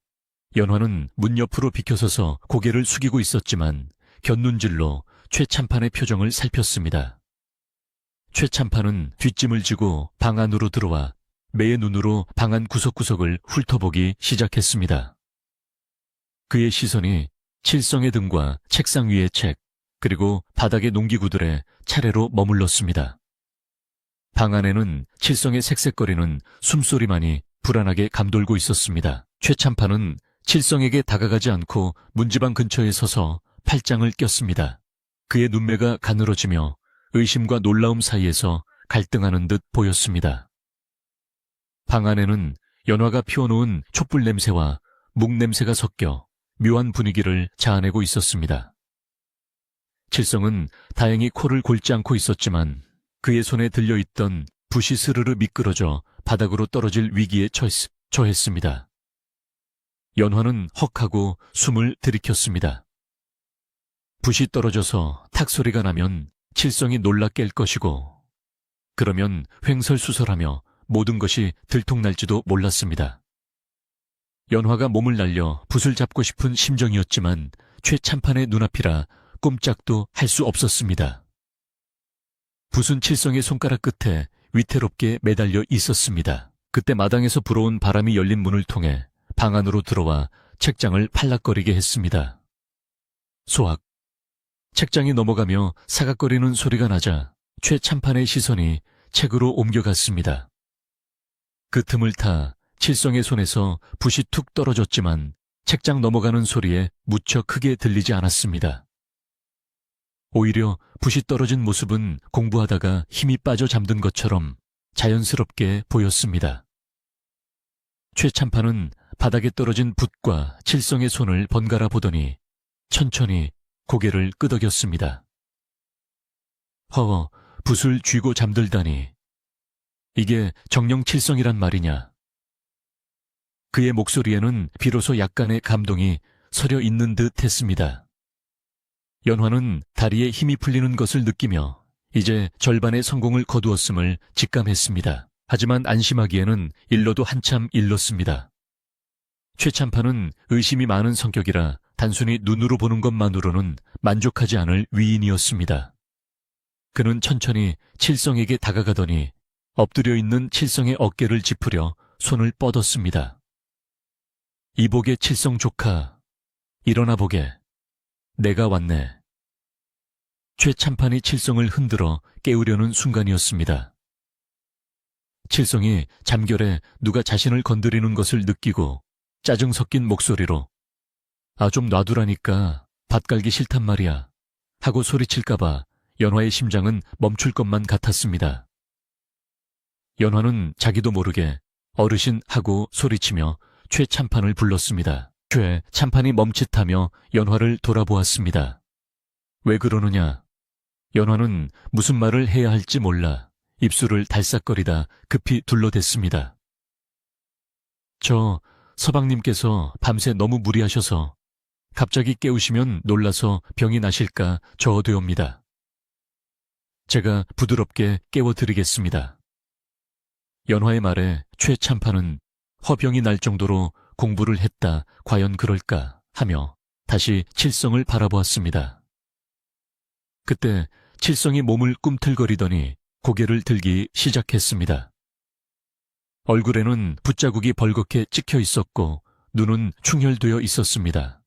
연화는 문 옆으로 비켜서서 고개를 숙이고 있었지만 곁눈질로 최참판의 표정을 살폈습니다. 최참판은 뒷짐을 지고 방 안으로 들어와 매의 눈으로 방 안 구석구석을 훑어보기 시작했습니다. 그의 시선이 칠성의 등과 책상 위의 책, 그리고 바닥의 농기구들에 차례로 머물렀습니다. 방 안에는 칠성의 색색거리는 숨소리만이 불안하게 감돌고 있었습니다. 최참판은 칠성에게 다가가지 않고 문지방 근처에 서서 팔짱을 꼈습니다. 그의 눈매가 가늘어지며 의심과 놀라움 사이에서 갈등하는 듯 보였습니다. 방 안에는 연화가 피워놓은 촛불 냄새와 묵 냄새가 섞여 묘한 분위기를 자아내고 있었습니다. 칠성은 다행히 코를 골지 않고 있었지만 그의 손에 들려있던 붓이 스르르 미끄러져 바닥으로 떨어질 위기에 처했습니다. 연화는 헉하고 숨을 들이켰습니다. 붓이 떨어져서 탁 소리가 나면 칠성이 놀라 깰 것이고 그러면 횡설수설하며 모든 것이 들통날지도 몰랐습니다. 연화가 몸을 날려 붓을 잡고 싶은 심정이었지만 최참판의 눈앞이라 꼼짝도 할 수 없었습니다. 붓은 칠성의 손가락 끝에 위태롭게 매달려 있었습니다. 그때 마당에서 불어온 바람이 열린 문을 통해 방 안으로 들어와 책장을 팔락거리게 했습니다. 소악. 책장이 넘어가며 사각거리는 소리가 나자 최참판의 시선이 책으로 옮겨갔습니다. 그 틈을 타 칠성의 손에서 붓이 툭 떨어졌지만 책장 넘어가는 소리에 무척 크게 들리지 않았습니다. 오히려 붓이 떨어진 모습은 공부하다가 힘이 빠져 잠든 것처럼 자연스럽게 보였습니다. 최참판은 바닥에 떨어진 붓과 칠성의 손을 번갈아 보더니 천천히 고개를 끄덕였습니다. 붓을 쥐고 잠들다니. 이게 정령 칠성이란 말이냐. 그의 목소리에는 비로소 약간의 감동이 서려 있는 듯 했습니다. 연화는 다리에 힘이 풀리는 것을 느끼며 이제 절반의 성공을 거두었음을 직감했습니다. 하지만 안심하기에는 일러도 한참 일렀습니다. 최참판은 의심이 많은 성격이라 단순히 눈으로 보는 것만으로는 만족하지 않을 위인이었습니다. 그는 천천히 칠성에게 다가가더니 엎드려 있는 칠성의 어깨를 짚으려 손을 뻗었습니다. 이복의 칠성 조카, 일어나 보게. 내가 왔네. 최참판이 칠성을 흔들어 깨우려는 순간이었습니다. 칠성이 잠결에 누가 자신을 건드리는 것을 느끼고 짜증 섞인 목소리로 좀 놔두라니까 밭 갈기 싫단 말이야 하고 소리칠까봐 연화의 심장은 멈출 것만 같았습니다. 연화는 자기도 모르게 어르신 하고 소리치며 최참판을 불렀습니다. 최참판이 멈칫하며 연화를 돌아보았습니다. 왜 그러느냐? 연화는 무슨 말을 해야 할지 몰라 입술을 달싹거리다 급히 둘러댔습니다. 서방님께서 밤새 너무 무리하셔서 갑자기 깨우시면 놀라서 병이 나실까 저어되옵니다. 제가 부드럽게 깨워드리겠습니다. 연화의 말에 최 참판은 허병이 날 정도로 공부를 했다, 과연 그럴까 하며 다시 칠성을 바라보았습니다. 그때 칠성이 몸을 꿈틀거리더니 고개를 들기 시작했습니다. 얼굴에는 붓자국이 벌겋게 찍혀 있었고 눈은 충혈되어 있었습니다.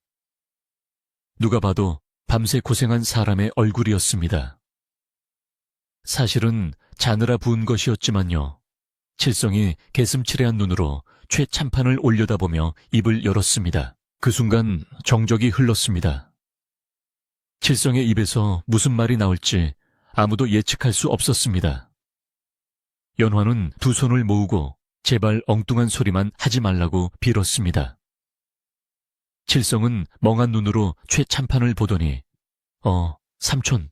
누가 봐도 밤새 고생한 사람의 얼굴이었습니다. 사실은 자느라 부은 것이었지만요. 칠성이 개슴츠레한 눈으로 최 참판을 올려다보며 입을 열었습니다. 그 순간 정적이 흘렀습니다. 칠성의 입에서 무슨 말이 나올지 아무도 예측할 수 없었습니다. 연화는 두 손을 모으고 제발 엉뚱한 소리만 하지 말라고 빌었습니다. 칠성은 멍한 눈으로 최 참판을 보더니 삼촌,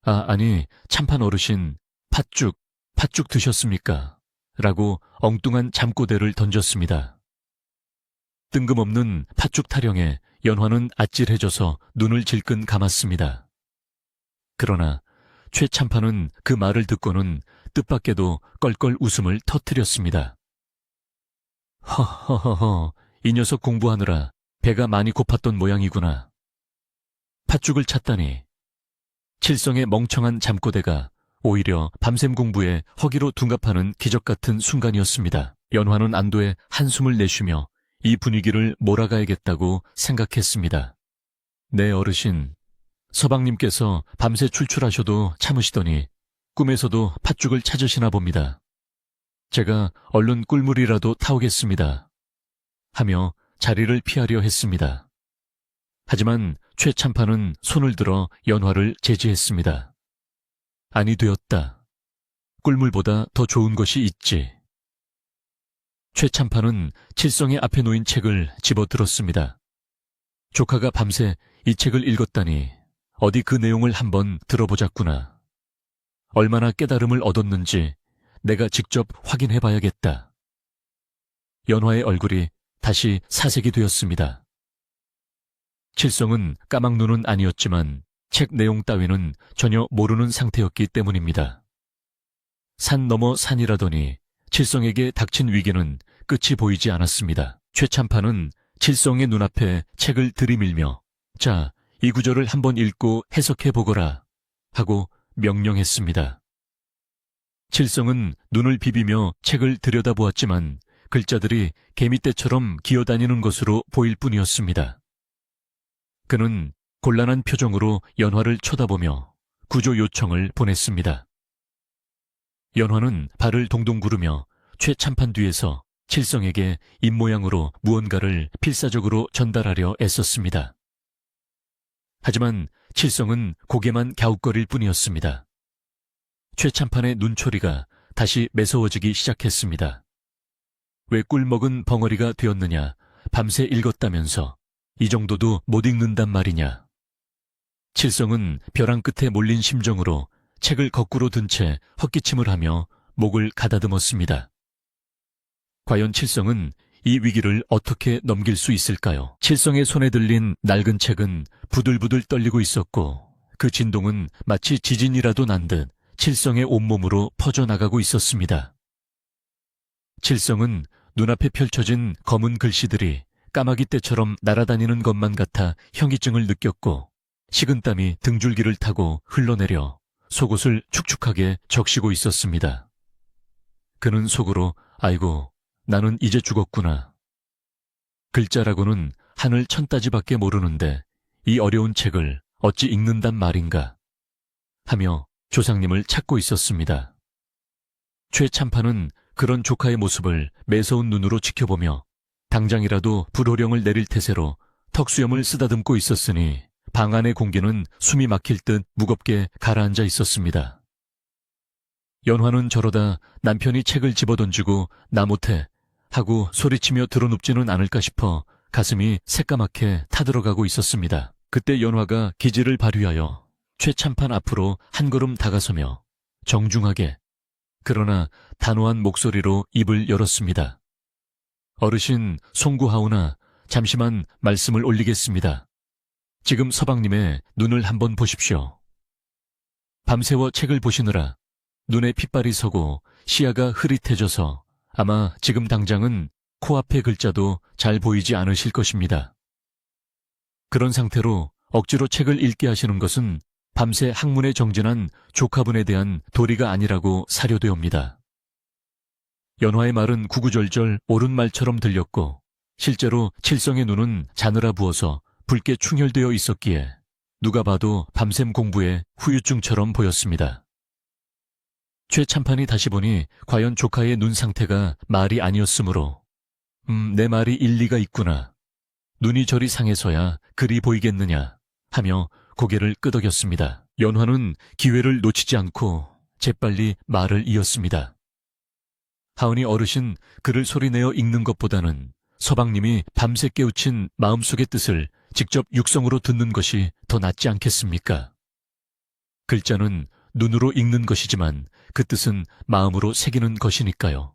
아니 참판 어르신 팥죽 드셨습니까? 라고 엉뚱한 잠꼬대를 던졌습니다. 뜬금없는 팥죽 타령에 연화는 아찔해져서 눈을 질끈 감았습니다. 그러나 최 참판은 그 말을 듣고는 뜻밖에도 껄껄 웃음을 터뜨렸습니다. 허허허허, 이 녀석 공부하느라 배가 많이 고팠던 모양이구나. 팥죽을 찾다니. 칠성의 멍청한 잠꼬대가 오히려 밤샘 공부에 허기로 둔갑하는 기적 같은 순간이었습니다. 연화는 안도의 한숨을 내쉬며 이 분위기를 몰아가야겠다고 생각했습니다. 네, 어르신. 서방님께서 밤새 출출하셔도 참으시더니 꿈에서도 팥죽을 찾으시나 봅니다. 제가 얼른 꿀물이라도 타오겠습니다. 하며 자리를 피하려 했습니다. 하지만 최 참판은 손을 들어 연화를 제지했습니다. 아니 되었다. 꿀물보다 더 좋은 것이 있지. 최 참판은 칠성의 앞에 놓인 책을 집어들었습니다. 조카가 밤새 이 책을 읽었다니 어디 그 내용을 한번 들어보자꾸나. 얼마나 깨달음을 얻었는지 내가 직접 확인해봐야겠다. 연화의 얼굴이 다시 사색이 되었습니다. 칠성은 까막눈은 아니었지만 책 내용 따위는 전혀 모르는 상태였기 때문입니다. 산 넘어 산이라더니 칠성에게 닥친 위기는 끝이 보이지 않았습니다. 최 참판은 칠성의 눈앞에 책을 들이밀며 자, 이 구절을 한번 읽고 해석해보거라 하고 명령했습니다. 칠성은 눈을 비비며 책을 들여다보았지만 글자들이 개미떼처럼 기어다니는 것으로 보일 뿐이었습니다. 그는 곤란한 표정으로 연화를 쳐다보며 구조 요청을 보냈습니다. 연화는 발을 동동 구르며 최 참판 뒤에서 칠성에게 입모양으로 무언가를 필사적으로 전달하려 애썼습니다. 하지만 칠성은 고개만 갸웃거릴 뿐이었습니다. 최 참판의 눈초리가 다시 매서워지기 시작했습니다. 왜 꿀먹은 벙어리가 되었느냐, 밤새 읽었다면서 이 정도도 못 읽는단 말이냐. 칠성은 벼랑 끝에 몰린 심정으로 책을 거꾸로 든 채 헛기침을 하며 목을 가다듬었습니다. 과연 칠성은 이 위기를 어떻게 넘길 수 있을까요? 칠성의 손에 들린 낡은 책은 부들부들 떨리고 있었고 그 진동은 마치 지진이라도 난 듯 칠성의 온몸으로 퍼져나가고 있었습니다. 칠성은 눈앞에 펼쳐진 검은 글씨들이 까마귀 떼처럼 날아다니는 것만 같아 현기증을 느꼈고 식은땀이 등줄기를 타고 흘러내려 속옷을 축축하게 적시고 있었습니다. 그는 속으로 아이고 나는 이제 죽었구나. 글자라고는 하늘 천따지밖에 모르는데 이 어려운 책을 어찌 읽는단 말인가 하며 조상님을 찾고 있었습니다. 최 참판은 그런 조카의 모습을 매서운 눈으로 지켜보며 당장이라도 불호령을 내릴 태세로 턱수염을 쓰다듬고 있었으니 방 안의 공기는 숨이 막힐 듯 무겁게 가라앉아 있었습니다. 연화는 저러다 남편이 책을 집어던지고 나 못해 하고 소리치며 드러눕지는 않을까 싶어 가슴이 새까맣게 타들어가고 있었습니다. 그때 연화가 기지를 발휘하여 최 참판 앞으로 한 걸음 다가서며 정중하게 그러나 단호한 목소리로 입을 열었습니다. 어르신 송구하오나 잠시만 말씀을 올리겠습니다. 지금 서방님의 눈을 한번 보십시오. 밤새워 책을 보시느라 눈에 핏발이 서고 시야가 흐릿해져서 아마 지금 당장은 코앞의 글자도 잘 보이지 않으실 것입니다. 그런 상태로 억지로 책을 읽게 하시는 것은 밤새 학문에 정진한 조카분에 대한 도리가 아니라고 사료되옵니다. 연화의 말은 구구절절 옳은 말처럼 들렸고 실제로 칠성의 눈은 자느라 부어서 붉게 충혈되어 있었기에 누가 봐도 밤샘 공부에 후유증처럼 보였습니다. 최 참판이 다시 보니 과연 조카의 눈 상태가 말이 아니었으므로 내 말이 일리가 있구나. 눈이 저리 상해서야 글이 보이겠느냐 하며 고개를 끄덕였습니다. 연화는 기회를 놓치지 않고 재빨리 말을 이었습니다. 하은이 어르신 글을 소리내어 읽는 것보다는 서방님이 밤새 깨우친 마음속의 뜻을 직접 육성으로 듣는 것이 더 낫지 않겠습니까? 글자는 눈으로 읽는 것이지만 그 뜻은 마음으로 새기는 것이니까요.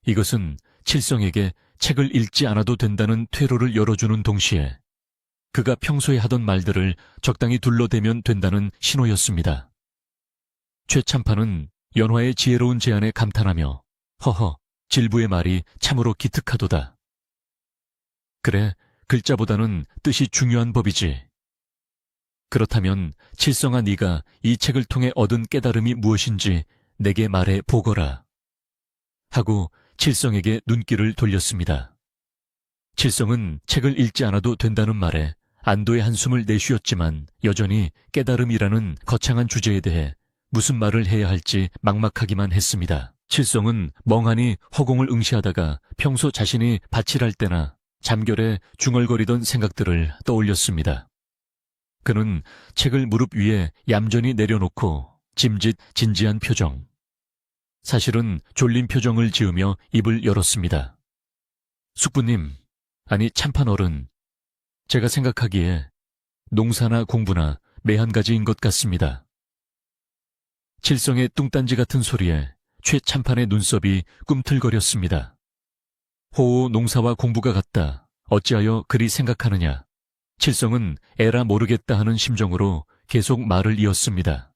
이것은 칠성에게 책을 읽지 않아도 된다는 퇴로를 열어주는 동시에 그가 평소에 하던 말들을 적당히 둘러대면 된다는 신호였습니다. 최 참판은 연화의 지혜로운 제안에 감탄하며 허허, 질부의 말이 참으로 기특하도다. 그래, 글자보다는 뜻이 중요한 법이지. 그렇다면 칠성아 네가 이 책을 통해 얻은 깨달음이 무엇인지 내게 말해 보거라. 하고 칠성에게 눈길을 돌렸습니다. 칠성은 책을 읽지 않아도 된다는 말에 안도의 한숨을 내쉬었지만 여전히 깨달음이라는 거창한 주제에 대해 무슨 말을 해야 할지 막막하기만 했습니다. 칠성은 멍하니 허공을 응시하다가 평소 자신이 밭일할 때나 잠결에 중얼거리던 생각들을 떠올렸습니다. 그는 책을 무릎 위에 얌전히 내려놓고 짐짓 진지한 표정, 사실은 졸린 표정을 지으며 입을 열었습니다. 숙부님, 아니 참판 어른, 제가 생각하기에 농사나 공부나 매한 가지인 것 같습니다. 칠성의 뚱딴지 같은 소리에 최 참판의 눈썹이 꿈틀거렸습니다. 호호 농사와 공부가 같다. 어찌하여 그리 생각하느냐. 칠성은 에라 모르겠다 하는 심정으로 계속 말을 이었습니다.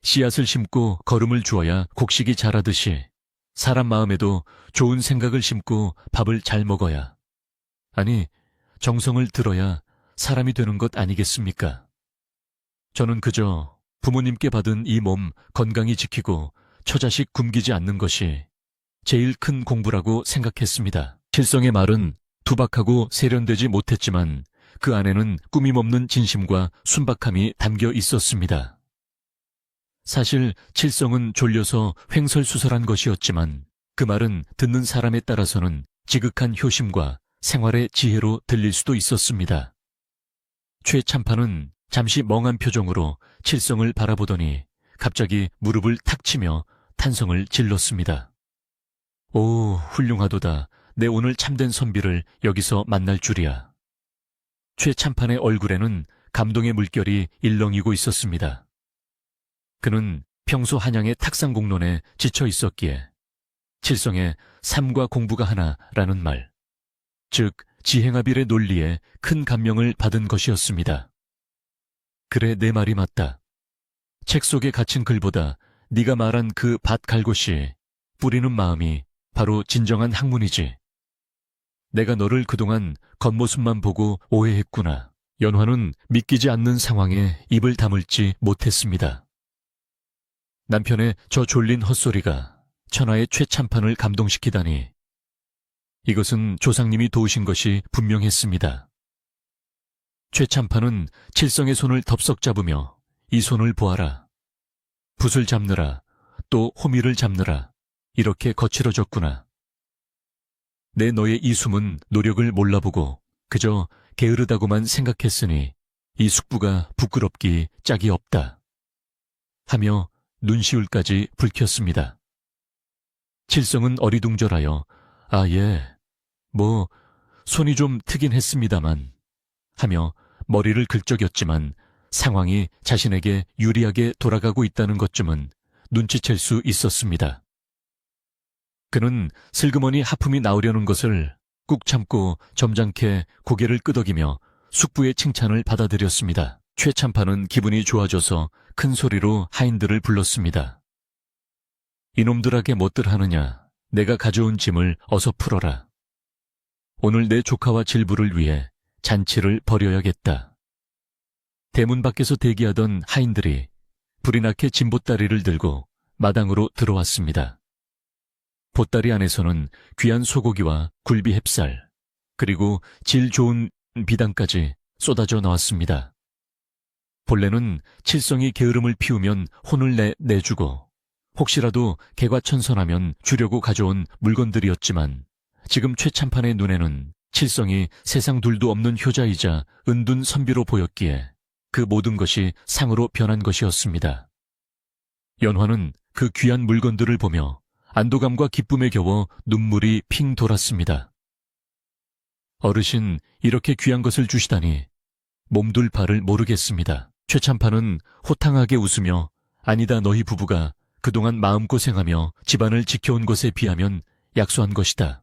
씨앗을 심고 거름을 주어야 곡식이 자라듯이 사람 마음에도 좋은 생각을 심고 밥을 잘 먹어야, 아니 정성을 들어야 사람이 되는 것 아니겠습니까? 저는 그저 부모님께 받은 이 몸 건강히 지키고 처자식 굶기지 않는 것이 제일 큰 공부라고 생각했습니다. 칠성의 말은 투박하고 세련되지 못했지만 그 안에는 꾸밈없는 진심과 순박함이 담겨 있었습니다. 사실 칠성은 졸려서 횡설수설한 것이었지만 그 말은 듣는 사람에 따라서는 지극한 효심과 생활의 지혜로 들릴 수도 있었습니다. 최 참판은 잠시 멍한 표정으로 칠성을 바라보더니 갑자기 무릎을 탁 치며 탄성을 질렀습니다. 오, 훌륭하도다. 내 오늘 참된 선비를 여기서 만날 줄이야. 최 참판의 얼굴에는 감동의 물결이 일렁이고 있었습니다. 그는 평소 한양의 탁상공론에 지쳐 있었기에 칠성의 삶과 공부가 하나라는 말, 즉 지행합일의 논리에 큰 감명을 받은 것이었습니다. 그래, 내 말이 맞다. 책 속에 갇힌 글보다 네가 말한 그 밭 갈곳이 뿌리는 마음이 바로 진정한 학문이지. 내가 너를 그동안 겉모습만 보고 오해했구나. 연화는 믿기지 않는 상황에 입을 다물지 못했습니다. 남편의 저 졸린 헛소리가 천하의 최 참판을 감동시키다니 이것은 조상님이 도우신 것이 분명했습니다. 최 참판은 칠성의 손을 덥석 잡으며 이 손을 보아라. 붓을 잡느라 또 호미를 잡느라 이렇게 거칠어졌구나. 내 너의 이 숨은 노력을 몰라보고 그저 게으르다고만 생각했으니 이 숙부가 부끄럽기 짝이 없다. 하며 눈시울까지 붉혔습니다. 칠성은 어리둥절하여 아, 예, 뭐 손이 좀 트긴 했습니다만 하며 머리를 긁적였지만 상황이 자신에게 유리하게 돌아가고 있다는 것쯤은 눈치챌 수 있었습니다. 그는 슬그머니 하품이 나오려는 것을 꾹 참고 점잖게 고개를 끄덕이며 숙부의 칭찬을 받아들였습니다. 최참판은 기분이 좋아져서 큰 소리로 하인들을 불렀습니다. 이놈들에게 뭣들 하느냐. 내가 가져온 짐을 어서 풀어라. 오늘 내 조카와 질부를 위해 잔치를 벌여야겠다. 대문 밖에서 대기하던 하인들이 불이 나게 짐보따리를 들고 마당으로 들어왔습니다. 보따리 안에서는 귀한 소고기와 굴비 햅쌀, 그리고 질 좋은 비단까지 쏟아져 나왔습니다. 본래는 칠성이 게으름을 피우면 혼을 내주고 혹시라도 개과천선하면 주려고 가져온 물건들이었지만 지금 최참판의 눈에는 칠성이 세상 둘도 없는 효자이자 은둔 선비로 보였기에 그 모든 것이 상으로 변한 것이었습니다. 연화는 그 귀한 물건들을 보며 안도감과 기쁨에 겨워 눈물이 핑 돌았습니다. 어르신, 이렇게 귀한 것을 주시다니 몸둘 바를 모르겠습니다. 최참판은 호탕하게 웃으며 아니다, 너희 부부가 그동안 마음고생하며 집안을 지켜온 것에 비하면 약소한 것이다.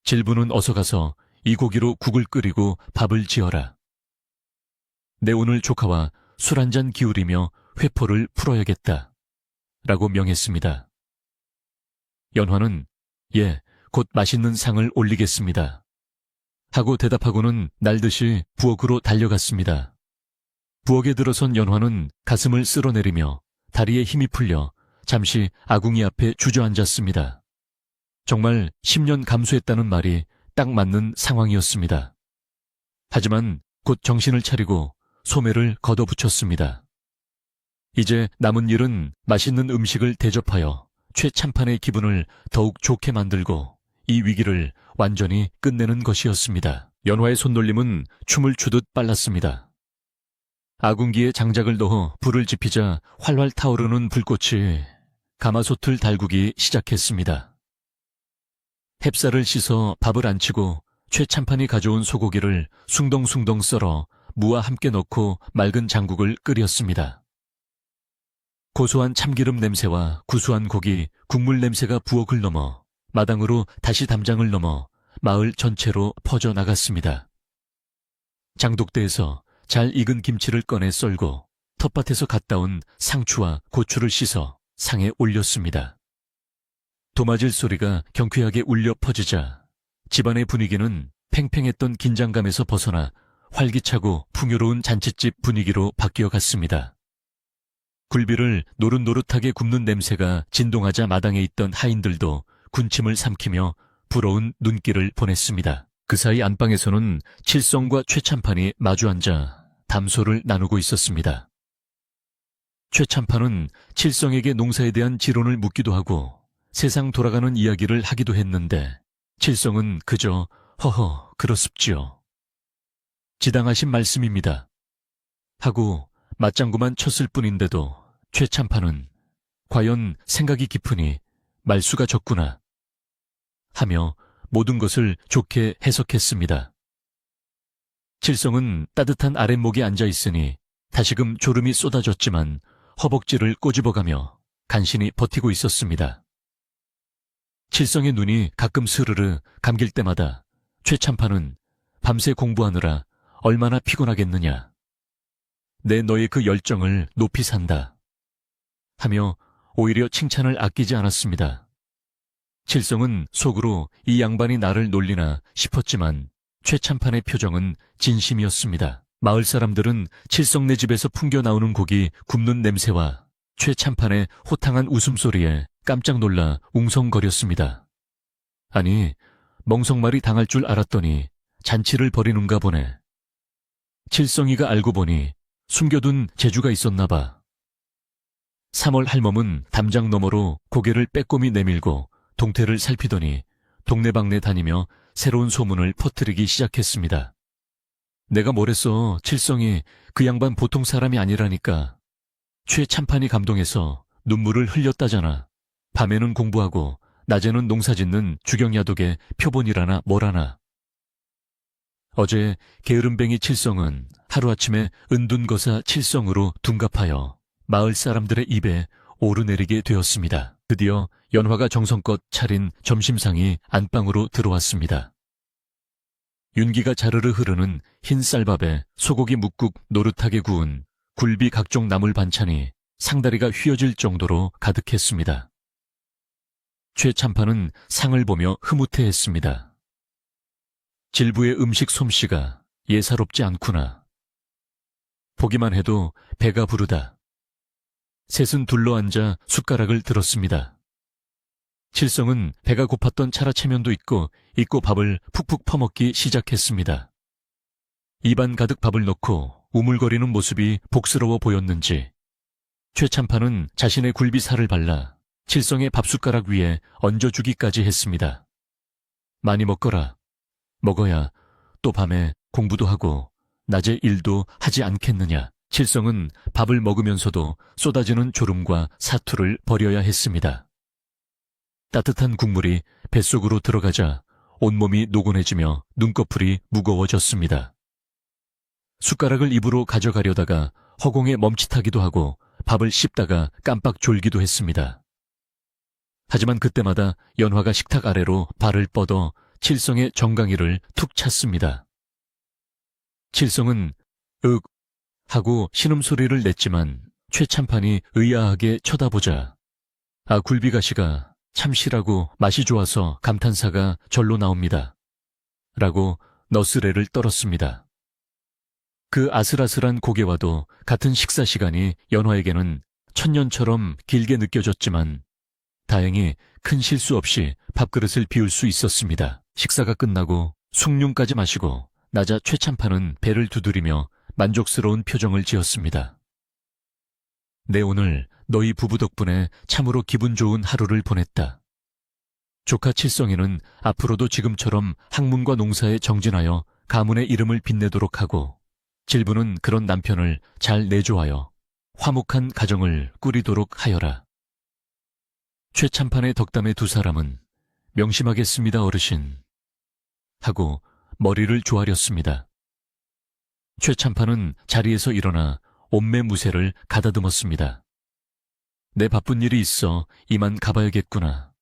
질부는 어서 가서 이 고기로 국을 끓이고 밥을 지어라. 내 오늘 조카와 술 한잔 기울이며 회포를 풀어야겠다. 라고 명했습니다. 연화는 예, 곧 맛있는 상을 올리겠습니다. 하고 대답하고는 날듯이 부엌으로 달려갔습니다. 부엌에 들어선 연화는 가슴을 쓸어내리며 다리에 힘이 풀려 잠시 아궁이 앞에 주저앉았습니다. 정말 10년 감수했다는 말이 딱 맞는 상황이었습니다. 하지만 곧 정신을 차리고 소매를 걷어붙였습니다. 이제 남은 일은 맛있는 음식을 대접하여 최참판의 기분을 더욱 좋게 만들고 이 위기를 완전히 끝내는 것이었습니다. 연화의 손놀림은 춤을 추듯 빨랐습니다. 아궁기에 장작을 넣어 불을 지피자 활활 타오르는 불꽃이 가마솥을 달구기 시작했습니다. 햅쌀을 씻어 밥을 안치고 최참판이 가져온 소고기를 숭덩숭덩 썰어 무와 함께 넣고 맑은 장국을 끓였습니다. 고소한 참기름 냄새와 구수한 고기, 국물 냄새가 부엌을 넘어 마당으로 다시 담장을 넘어 마을 전체로 퍼져나갔습니다. 장독대에서 잘 익은 김치를 꺼내 썰고 텃밭에서 갔다 온 상추와 고추를 씻어 상에 올렸습니다. 도마질 소리가 경쾌하게 울려 퍼지자 집안의 분위기는 팽팽했던 긴장감에서 벗어나 활기차고 풍요로운 잔칫집 분위기로 바뀌어 갔습니다. 굴비를 노릇노릇하게 굽는 냄새가 진동하자 마당에 있던 하인들도 군침을 삼키며 부러운 눈길을 보냈습니다. 그 사이 안방에서는 칠성과 최참판이 마주 앉아 담소를 나누고 있었습니다. 최참판은 칠성에게 농사에 대한 지론을 묻기도 하고 세상 돌아가는 이야기를 하기도 했는데 칠성은 그저 허허 그렇습지요. 지당하신 말씀입니다. 하고 맞장구만 쳤을 뿐인데도 최참판은 과연 생각이 깊으니 말수가 적구나 하며 모든 것을 좋게 해석했습니다. 칠성은 따뜻한 아랫목에 앉아있으니 다시금 졸음이 쏟아졌지만 허벅지를 꼬집어가며 간신히 버티고 있었습니다. 칠성의 눈이 가끔 스르르 감길 때마다 최참판은 밤새 공부하느라 얼마나 피곤하겠느냐. 내 너의 그 열정을 높이 산다. 하며 오히려 칭찬을 아끼지 않았습니다. 칠성은 속으로 이 양반이 나를 놀리나 싶었지만 최참판의 표정은 진심이었습니다. 마을 사람들은 칠성네 집에서 풍겨 나오는 고기 굽는 냄새와 최참판의 호탕한 웃음소리에 깜짝 놀라 웅성거렸습니다. 아니, 멍석말이 당할 줄 알았더니 잔치를 벌이는가 보네. 칠성이가 알고 보니 숨겨둔 재주가 있었나 봐. 3월 할멈은 담장 너머로 고개를 빼꼼히 내밀고 동태를 살피더니 동네방네 다니며 새로운 소문을 퍼뜨리기 시작했습니다. 내가 뭐랬어, 칠성이 그 양반 보통 사람이 아니라니까. 최참판이 감동해서 눈물을 흘렸다잖아. 밤에는 공부하고 낮에는 농사짓는 주경야독의 표본이라나 뭐라나. 어제 게으름뱅이 칠성은 하루아침에 은둔거사 칠성으로 둔갑하여 마을 사람들의 입에 오르내리게 되었습니다. 드디어 연화가 정성껏 차린 점심상이 안방으로 들어왔습니다. 윤기가 자르르 흐르는 흰 쌀밥에 소고기 묵국 노릇하게 구운 굴비 각종 나물 반찬이 상다리가 휘어질 정도로 가득했습니다. 최 참판은 상을 보며 흐뭇해했습니다. 질부의 음식 솜씨가 예사롭지 않구나. 보기만 해도 배가 부르다. 셋은 둘러앉아 숟가락을 들었습니다. 칠성은 배가 고팠던 차라체면도 잊고 밥을 푹푹 퍼먹기 시작했습니다. 입안 가득 밥을 넣고 우물거리는 모습이 복스러워 보였는지 최 참판은 자신의 굴비살을 발라 칠성의 밥숟가락 위에 얹어주기까지 했습니다. 많이 먹거라. 먹어야 또 밤에 공부도 하고 낮에 일도 하지 않겠느냐. 칠성은 밥을 먹으면서도 쏟아지는 졸음과 사투를 벌여야 했습니다. 따뜻한 국물이 뱃속으로 들어가자 온몸이 노곤해지며 눈꺼풀이 무거워졌습니다. 숟가락을 입으로 가져가려다가 허공에 멈칫하기도 하고 밥을 씹다가 깜빡 졸기도 했습니다. 하지만 그때마다 연화가 식탁 아래로 발을 뻗어 칠성의 정강이를 툭 찼습니다. 칠성은 윽 하고 신음소리를 냈지만 최 참판이 의아하게 쳐다보자 굴비가시가 참 실하고 맛이 좋아서 감탄사가 절로 나옵니다. 라고 너스레를 떨었습니다. 그 아슬아슬한 고개와도 같은 식사 시간이 연화에게는 천년처럼 길게 느껴졌지만 다행히 큰 실수 없이 밥그릇을 비울 수 있었습니다. 식사가 끝나고 숭늉까지 마시고 나자 최 참판은 배를 두드리며 만족스러운 표정을 지었습니다. 내 오늘 너희 부부 덕분에 참으로 기분 좋은 하루를 보냈다. 조카 칠성이는 앞으로도 지금처럼 학문과 농사에 정진하여 가문의 이름을 빛내도록 하고 질부는 그런 남편을 잘 내조하여 화목한 가정을 꾸리도록 하여라. 최 참판의 덕담에 두 사람은 명심하겠습니다 어르신 하고 머리를 조아렸습니다. 최 참판은 자리에서 일어나 옷매무새를 가다듬었습니다. 내 바쁜 일이 있어 이만 가봐야겠구나.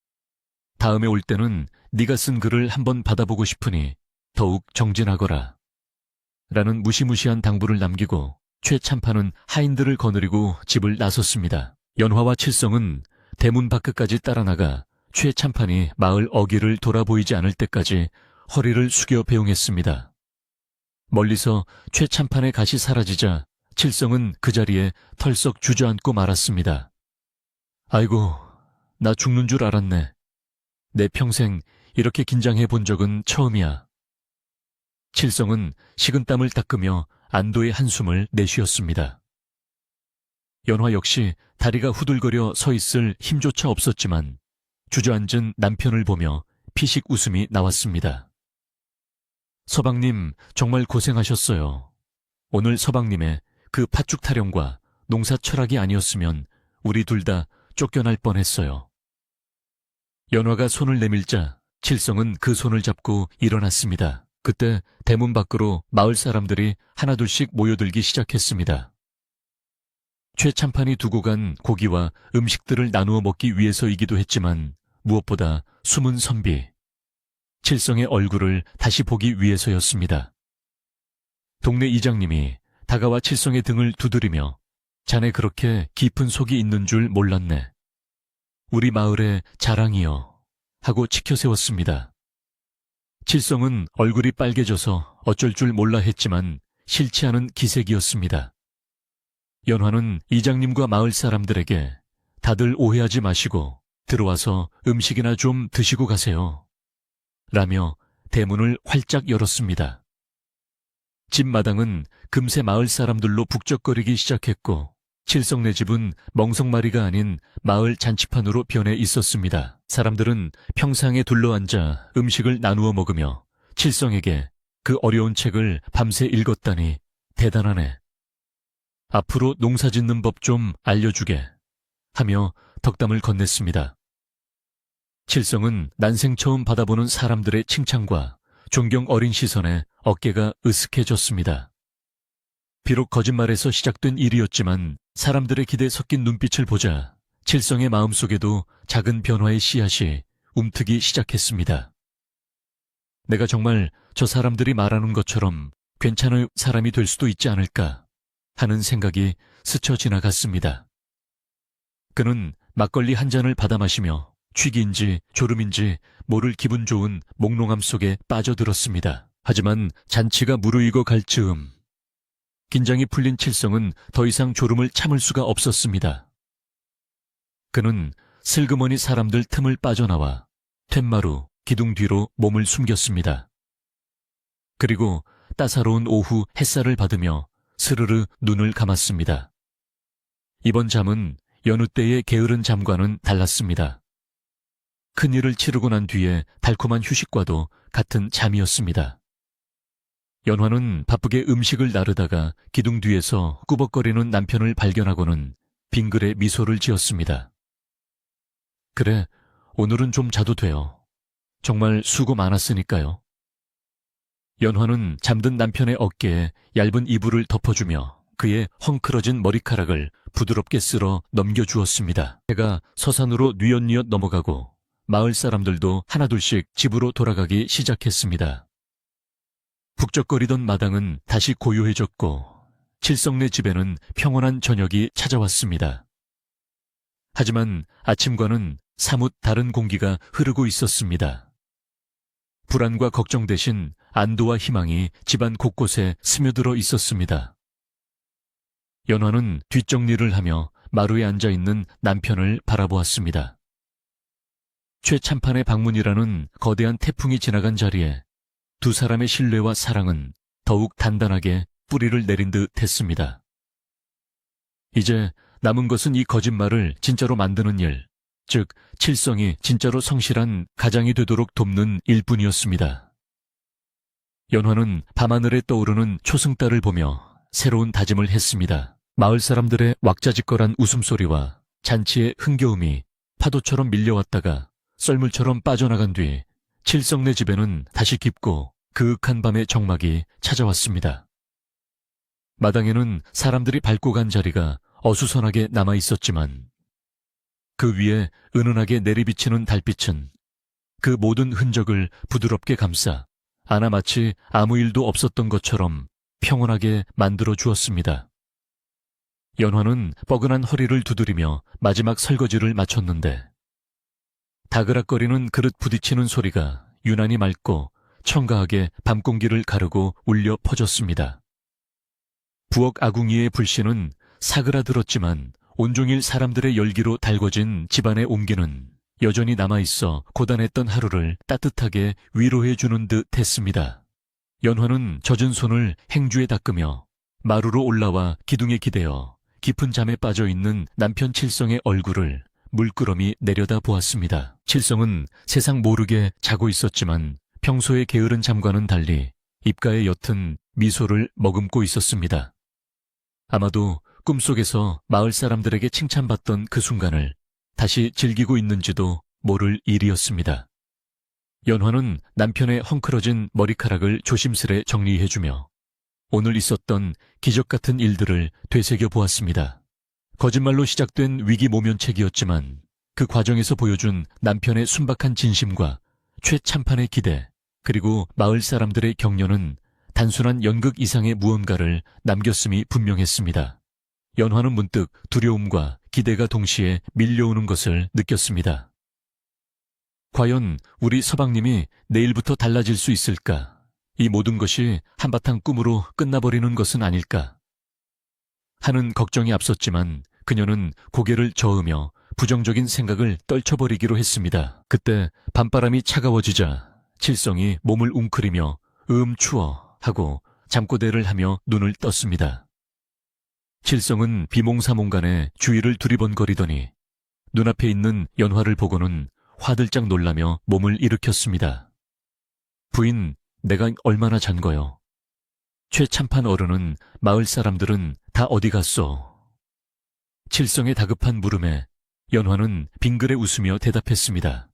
다음에 올 때는 네가 쓴 글을 한번 받아보고 싶으니 더욱 정진하거라. 라는 무시무시한 당부를 남기고 최 참판은 하인들을 거느리고 집을 나섰습니다. 연화와 칠성은 대문 밖까지 따라 나가 최 참판이 마을 어귀를 돌아보이지 않을 때까지 허리를 숙여 배웅했습니다. 멀리서 최 참판의 갓이 사라지자 칠성은 그 자리에 털썩 주저앉고 말았습니다. 아이고, 나 죽는 줄 알았네. 내 평생 이렇게 긴장해 본 적은 처음이야. 칠성은 식은땀을 닦으며 안도의 한숨을 내쉬었습니다. 연화 역시 다리가 후들거려 서 있을 힘조차 없었지만 주저앉은 남편을 보며 피식 웃음이 나왔습니다. 서방님 정말 고생하셨어요. 오늘 서방님의 그 팥죽 타령과 농사 철학이 아니었으면 우리 둘 다 쫓겨날 뻔했어요. 연화가 손을 내밀자 칠성은 그 손을 잡고 일어났습니다. 그때 대문 밖으로 마을 사람들이 하나둘씩 모여들기 시작했습니다. 최 참판이 두고 간 고기와 음식들을 나누어 먹기 위해서이기도 했지만 무엇보다 숨은 선비, 칠성의 얼굴을 다시 보기 위해서였습니다. 동네 이장님이 다가와 칠성의 등을 두드리며 자네 그렇게 깊은 속이 있는 줄 몰랐네. 우리 마을의 자랑이여 하고 치켜세웠습니다. 칠성은 얼굴이 빨개져서 어쩔 줄 몰라 했지만 싫지 않은 기색이었습니다. 연화는 이장님과 마을 사람들에게 다들 오해하지 마시고 들어와서 음식이나 좀 드시고 가세요. 라며 대문을 활짝 열었습니다. 집 마당은 금세 마을 사람들로 북적거리기 시작했고 칠성네 집은 멍석마리가 아닌 마을 잔치판으로 변해 있었습니다. 사람들은 평상에 둘러앉아 음식을 나누어 먹으며 칠성에게 그 어려운 책을 밤새 읽었다니 대단하네. 앞으로 농사 짓는 법 좀 알려주게 하며 덕담을 건넸습니다. 칠성은 난생 처음 받아보는 사람들의 칭찬과 존경 어린 시선에 어깨가 으쓱해졌습니다. 비록 거짓말에서 시작된 일이었지만 사람들의 기대에 섞인 눈빛을 보자 칠성의 마음속에도 작은 변화의 씨앗이 움트기 시작했습니다. 내가 정말 저 사람들이 말하는 것처럼 괜찮은 사람이 될 수도 있지 않을까 하는 생각이 스쳐 지나갔습니다. 그는 막걸리 한 잔을 받아 마시며 취기인지 졸음인지 모를 기분 좋은 몽롱함 속에 빠져들었습니다. 하지만 잔치가 무르익어 갈 즈음 긴장이 풀린 칠성은 더 이상 졸음을 참을 수가 없었습니다. 그는 슬그머니 사람들 틈을 빠져나와 툇마루 기둥 뒤로 몸을 숨겼습니다. 그리고 따사로운 오후 햇살을 받으며 스르르 눈을 감았습니다. 이번 잠은 여느 때의 게으른 잠과는 달랐습니다. 큰일을 치르고 난 뒤에 달콤한 휴식과도 같은 잠이었습니다. 연화는 바쁘게 음식을 나르다가 기둥 뒤에서 꾸벅거리는 남편을 발견하고는 빙그레 미소를 지었습니다. 그래, 오늘은 좀 자도 돼요. 정말 수고 많았으니까요. 연화는 잠든 남편의 어깨에 얇은 이불을 덮어주며 그의 헝클어진 머리카락을 부드럽게 쓸어 넘겨주었습니다. 해가 서산으로 뉘엿뉘엿 넘어가고 마을 사람들도 하나둘씩 집으로 돌아가기 시작했습니다. 북적거리던 마당은 다시 고요해졌고 칠성네 집에는 평온한 저녁이 찾아왔습니다. 하지만 아침과는 사뭇 다른 공기가 흐르고 있었습니다. 불안과 걱정 대신 안도와 희망이 집안 곳곳에 스며들어 있었습니다. 연화는 뒷정리를 하며 마루에 앉아있는 남편을 바라보았습니다. 최참판의 방문이라는 거대한 태풍이 지나간 자리에 두 사람의 신뢰와 사랑은 더욱 단단하게 뿌리를 내린 듯 했습니다. 이제 남은 것은 이 거짓말을 진짜로 만드는 일, 즉 칠성이 진짜로 성실한 가장이 되도록 돕는 일뿐이었습니다. 연화는 밤하늘에 떠오르는 초승달을 보며 새로운 다짐을 했습니다. 마을 사람들의 왁자지껄한 웃음소리와 잔치의 흥겨움이 파도처럼 밀려왔다가 썰물처럼 빠져나간 뒤 칠성네 집에는 다시 깊고 그윽한 밤의 정막이 찾아왔습니다. 마당에는 사람들이 밟고 간 자리가 어수선하게 남아있었지만 그 위에 은은하게 내리비치는 달빛은 그 모든 흔적을 부드럽게 감싸 아나 마치 아무 일도 없었던 것처럼 평온하게 만들어 주었습니다. 연화는 뻐근한 허리를 두드리며 마지막 설거지를 마쳤는데 다그락거리는 그릇 부딪히는 소리가 유난히 맑고 청가하게 밤공기를 가르고 울려 퍼졌습니다. 부엌 아궁이의 불씨는 사그라들었지만 온종일 사람들의 열기로 달궈진 집안의 온기는 여전히 남아있어 고단했던 하루를 따뜻하게 위로해주는 듯 했습니다. 연화는 젖은 손을 행주에 닦으며 마루로 올라와 기둥에 기대어 깊은 잠에 빠져있는 남편 칠성의 얼굴을 물끄러미 내려다 보았습니다. 칠성은 세상 모르게 자고 있었지만 평소의 게으른 잠과는 달리 입가에 옅은 미소를 머금고 있었습니다. 아마도 꿈속에서 마을 사람들에게 칭찬받던 그 순간을 다시 즐기고 있는지도 모를 일이었습니다. 연화는 남편의 헝클어진 머리카락을 조심스레 정리해주며 오늘 있었던 기적 같은 일들을 되새겨 보았습니다. 거짓말로 시작된 위기 모면책이었지만 그 과정에서 보여준 남편의 순박한 진심과 최참판의 기대, 그리고 마을 사람들의 격려는 단순한 연극 이상의 무언가를 남겼음이 분명했습니다. 연화는 문득 두려움과 기대가 동시에 밀려오는 것을 느꼈습니다. 과연 우리 서방님이 내일부터 달라질 수 있을까? 이 모든 것이 한바탕 꿈으로 끝나버리는 것은 아닐까? 하는 걱정이 앞섰지만 그녀는 고개를 저으며 부정적인 생각을 떨쳐버리기로 했습니다. 그때 밤바람이 차가워지자 칠성이 몸을 웅크리며 추워 하고 잠꼬대를 하며 눈을 떴습니다. 칠성은 비몽사몽간에 주위를 두리번거리더니 눈앞에 있는 연화를 보고는 화들짝 놀라며 몸을 일으켰습니다. 부인, 내가 얼마나 잔 거요? 최참판 어른은 마을 사람들은 다 어디 갔소? 칠성의 다급한 물음에 연화는 빙그레 웃으며 대답했습니다.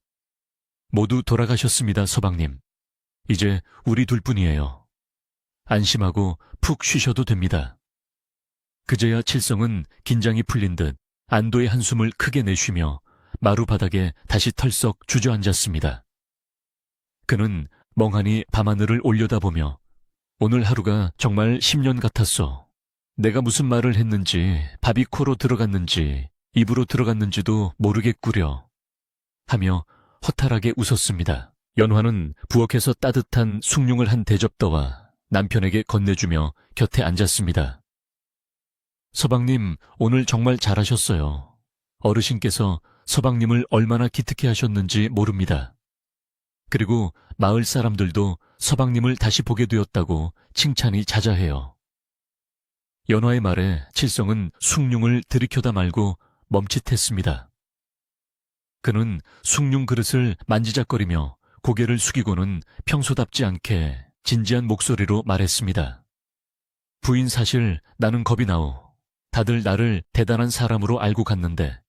모두 돌아가셨습니다, 서방님. 이제 우리 둘뿐이에요. 안심하고 푹 쉬셔도 됩니다. 그제야 칠성은 긴장이 풀린 듯 안도의 한숨을 크게 내쉬며 마루 바닥에 다시 털썩 주저앉았습니다. 그는 멍하니 밤하늘을 올려다보며 오늘 하루가 정말 10년 같았어. 내가 무슨 말을 했는지, 밥이 코로 들어갔는지, 입으로 들어갔는지도 모르겠구려. 하며 허탈하게 웃었습니다. 연화는 부엌에서 따뜻한 숭늉을 한 대접 떠와 남편에게 건네주며 곁에 앉았습니다. 서방님, 오늘 정말 잘하셨어요. 어르신께서 서방님을 얼마나 기특해 하셨는지 모릅니다. 그리고 마을 사람들도 서방님을 다시 보게 되었다고 칭찬이 자자해요. 연화의 말에 칠성은 숭늉을 들이켜다 말고 멈칫했습니다. 그는 숭늉 그릇을 만지작거리며 고개를 숙이고는 평소답지 않게 진지한 목소리로 말했습니다. 부인, 사실 나는 겁이 나오. 다들 나를 대단한 사람으로 알고 갔는데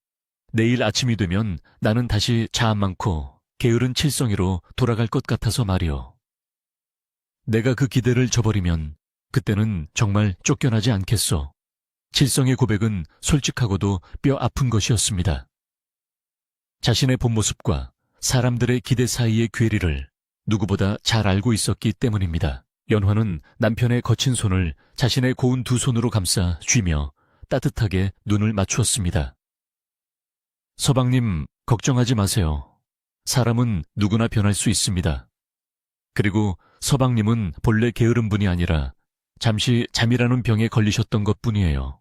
내일 아침이 되면 나는 다시 자안 많고 게으른 칠성이로 돌아갈 것 같아서 말이오. 내가 그 기대를 저버리면 그때는 정말 쫓겨나지 않겠소. 칠성의 고백은 솔직하고도 뼈 아픈 것이었습니다. 자신의 본 모습과 사람들의 기대 사이의 괴리를 누구보다 잘 알고 있었기 때문입니다. 연화는 남편의 거친 손을 자신의 고운 두 손으로 감싸 쥐며 따뜻하게 눈을 맞추었습니다. 서방님, 걱정하지 마세요. 사람은 누구나 변할 수 있습니다. 그리고 서방님은 본래 게으른 분이 아니라 잠시 잠이라는 병에 걸리셨던 것뿐이에요.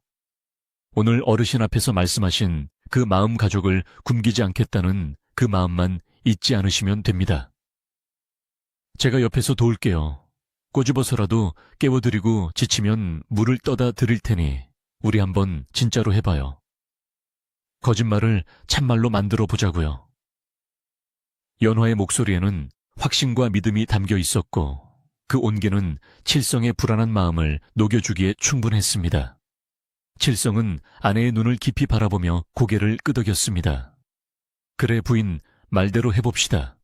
오늘 어르신 앞에서 말씀하신 그 마음 가족을 굶기지 않겠다는 그 마음만 잊지 않으시면 됩니다. 제가 옆에서 도울게요. 꼬집어서라도 깨워드리고 지치면 물을 떠다 드릴 테니 우리 한번 진짜로 해봐요. 거짓말을 참말로 만들어 보자고요. 연화의 목소리에는 확신과 믿음이 담겨 있었고 그 온기는 칠성의 불안한 마음을 녹여주기에 충분했습니다. 칠성은 아내의 눈을 깊이 바라보며 고개를 끄덕였습니다. 그래 부인, 말대로 해봅시다.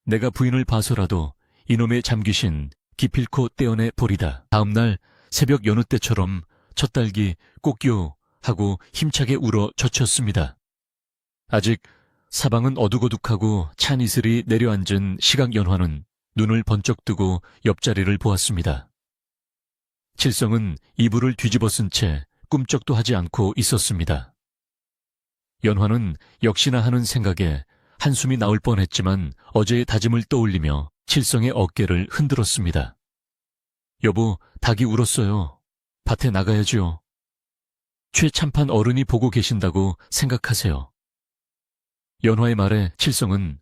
내가 부인을 봐서라도 이놈의 잠귀신 기필코 떼어내 보리다. 다음날 새벽 여느 때처럼 첫 딸기 꽃기호 하고 힘차게 울어 젖혔습니다. 아직 사방은 어둑어둑하고 찬 이슬이 내려앉은 시각 연화는 눈을 번쩍 뜨고 옆자리를 보았습니다. 칠성은 이불을 뒤집어 쓴 채 꿈쩍도 하지 않고 있었습니다. 연화는 역시나 하는 생각에 한숨이 나올 뻔했지만 어제의 다짐을 떠올리며 칠성의 어깨를 흔들었습니다. 여보, 닭이 울었어요. 밭에 나가야지요. 최참판 어른이 보고 계신다고 생각하세요. 연화의 말에 칠성은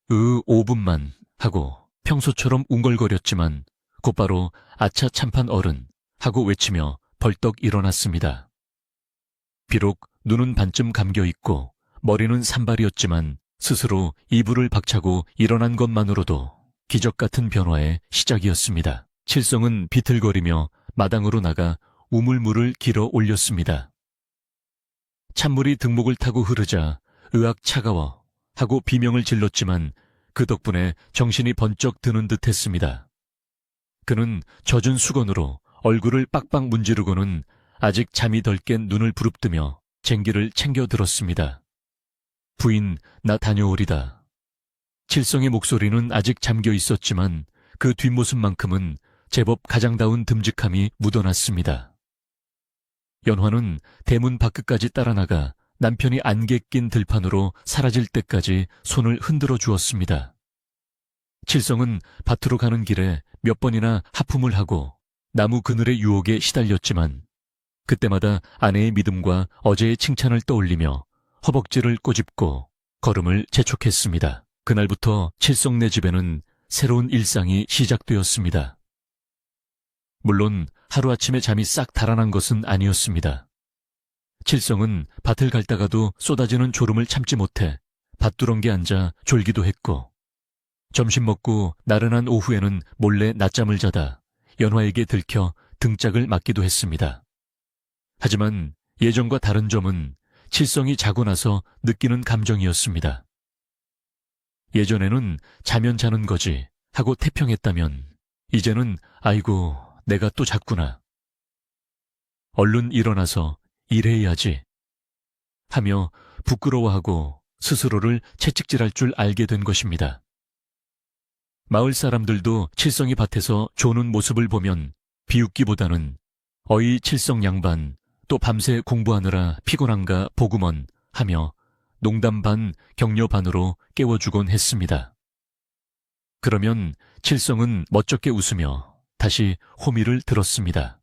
5분만 하고 평소처럼 웅걸거렸지만 곧바로 아차 참판 어른 하고 외치며 벌떡 일어났습니다. 비록 눈은 반쯤 감겨있고 머리는 산발이었지만 스스로 이불을 박차고 일어난 것만으로도 기적 같은 변화의 시작이었습니다. 칠성은 비틀거리며 마당으로 나가 우물물을 길어 올렸습니다. 찬물이 등목을 타고 흐르자 으악 차가워 하고 비명을 질렀지만 그 덕분에 정신이 번쩍 드는 듯 했습니다. 그는 젖은 수건으로 얼굴을 빡빡 문지르고는 아직 잠이 덜 깬 눈을 부릅뜨며 쟁기를 챙겨 들었습니다. 부인, 나 다녀오리다. 칠성의 목소리는 아직 잠겨 있었지만 그 뒷모습만큼은 제법 가장다운 듬직함이 묻어났습니다. 연화는 대문 밖까지 따라 나가 남편이 안개 낀 들판으로 사라질 때까지 손을 흔들어 주었습니다. 칠성은 밭으로 가는 길에 몇 번이나 하품을 하고 나무 그늘의 유혹에 시달렸지만 그때마다 아내의 믿음과 어제의 칭찬을 떠올리며 허벅지를 꼬집고 걸음을 재촉했습니다. 그날부터 칠성네 집에는 새로운 일상이 시작되었습니다. 물론 하루아침에 잠이 싹 달아난 것은 아니었습니다. 칠성은 밭을 갈다가도 쏟아지는 졸음을 참지 못해 밭두렁에 앉아 졸기도 했고 점심 먹고 나른한 오후에는 몰래 낮잠을 자다 연화에게 들켜 등짝을 맞기도 했습니다. 하지만 예전과 다른 점은 칠성이 자고 나서 느끼는 감정이었습니다. 예전에는 자면 자는 거지 하고 태평했다면 이제는 아이고 내가 또 잤구나. 얼른 일어나서 일해야지 하며 부끄러워하고 스스로를 채찍질할 줄 알게 된 것입니다. 마을 사람들도 칠성이 밭에서 조는 모습을 보면 비웃기보다는 어이 칠성 양반 또 밤새 공부하느라 피곤한가 보구먼 하며 농담 반 격려 반으로 깨워주곤 했습니다. 그러면 칠성은 멋쩍게 웃으며 다시 호미를 들었습니다.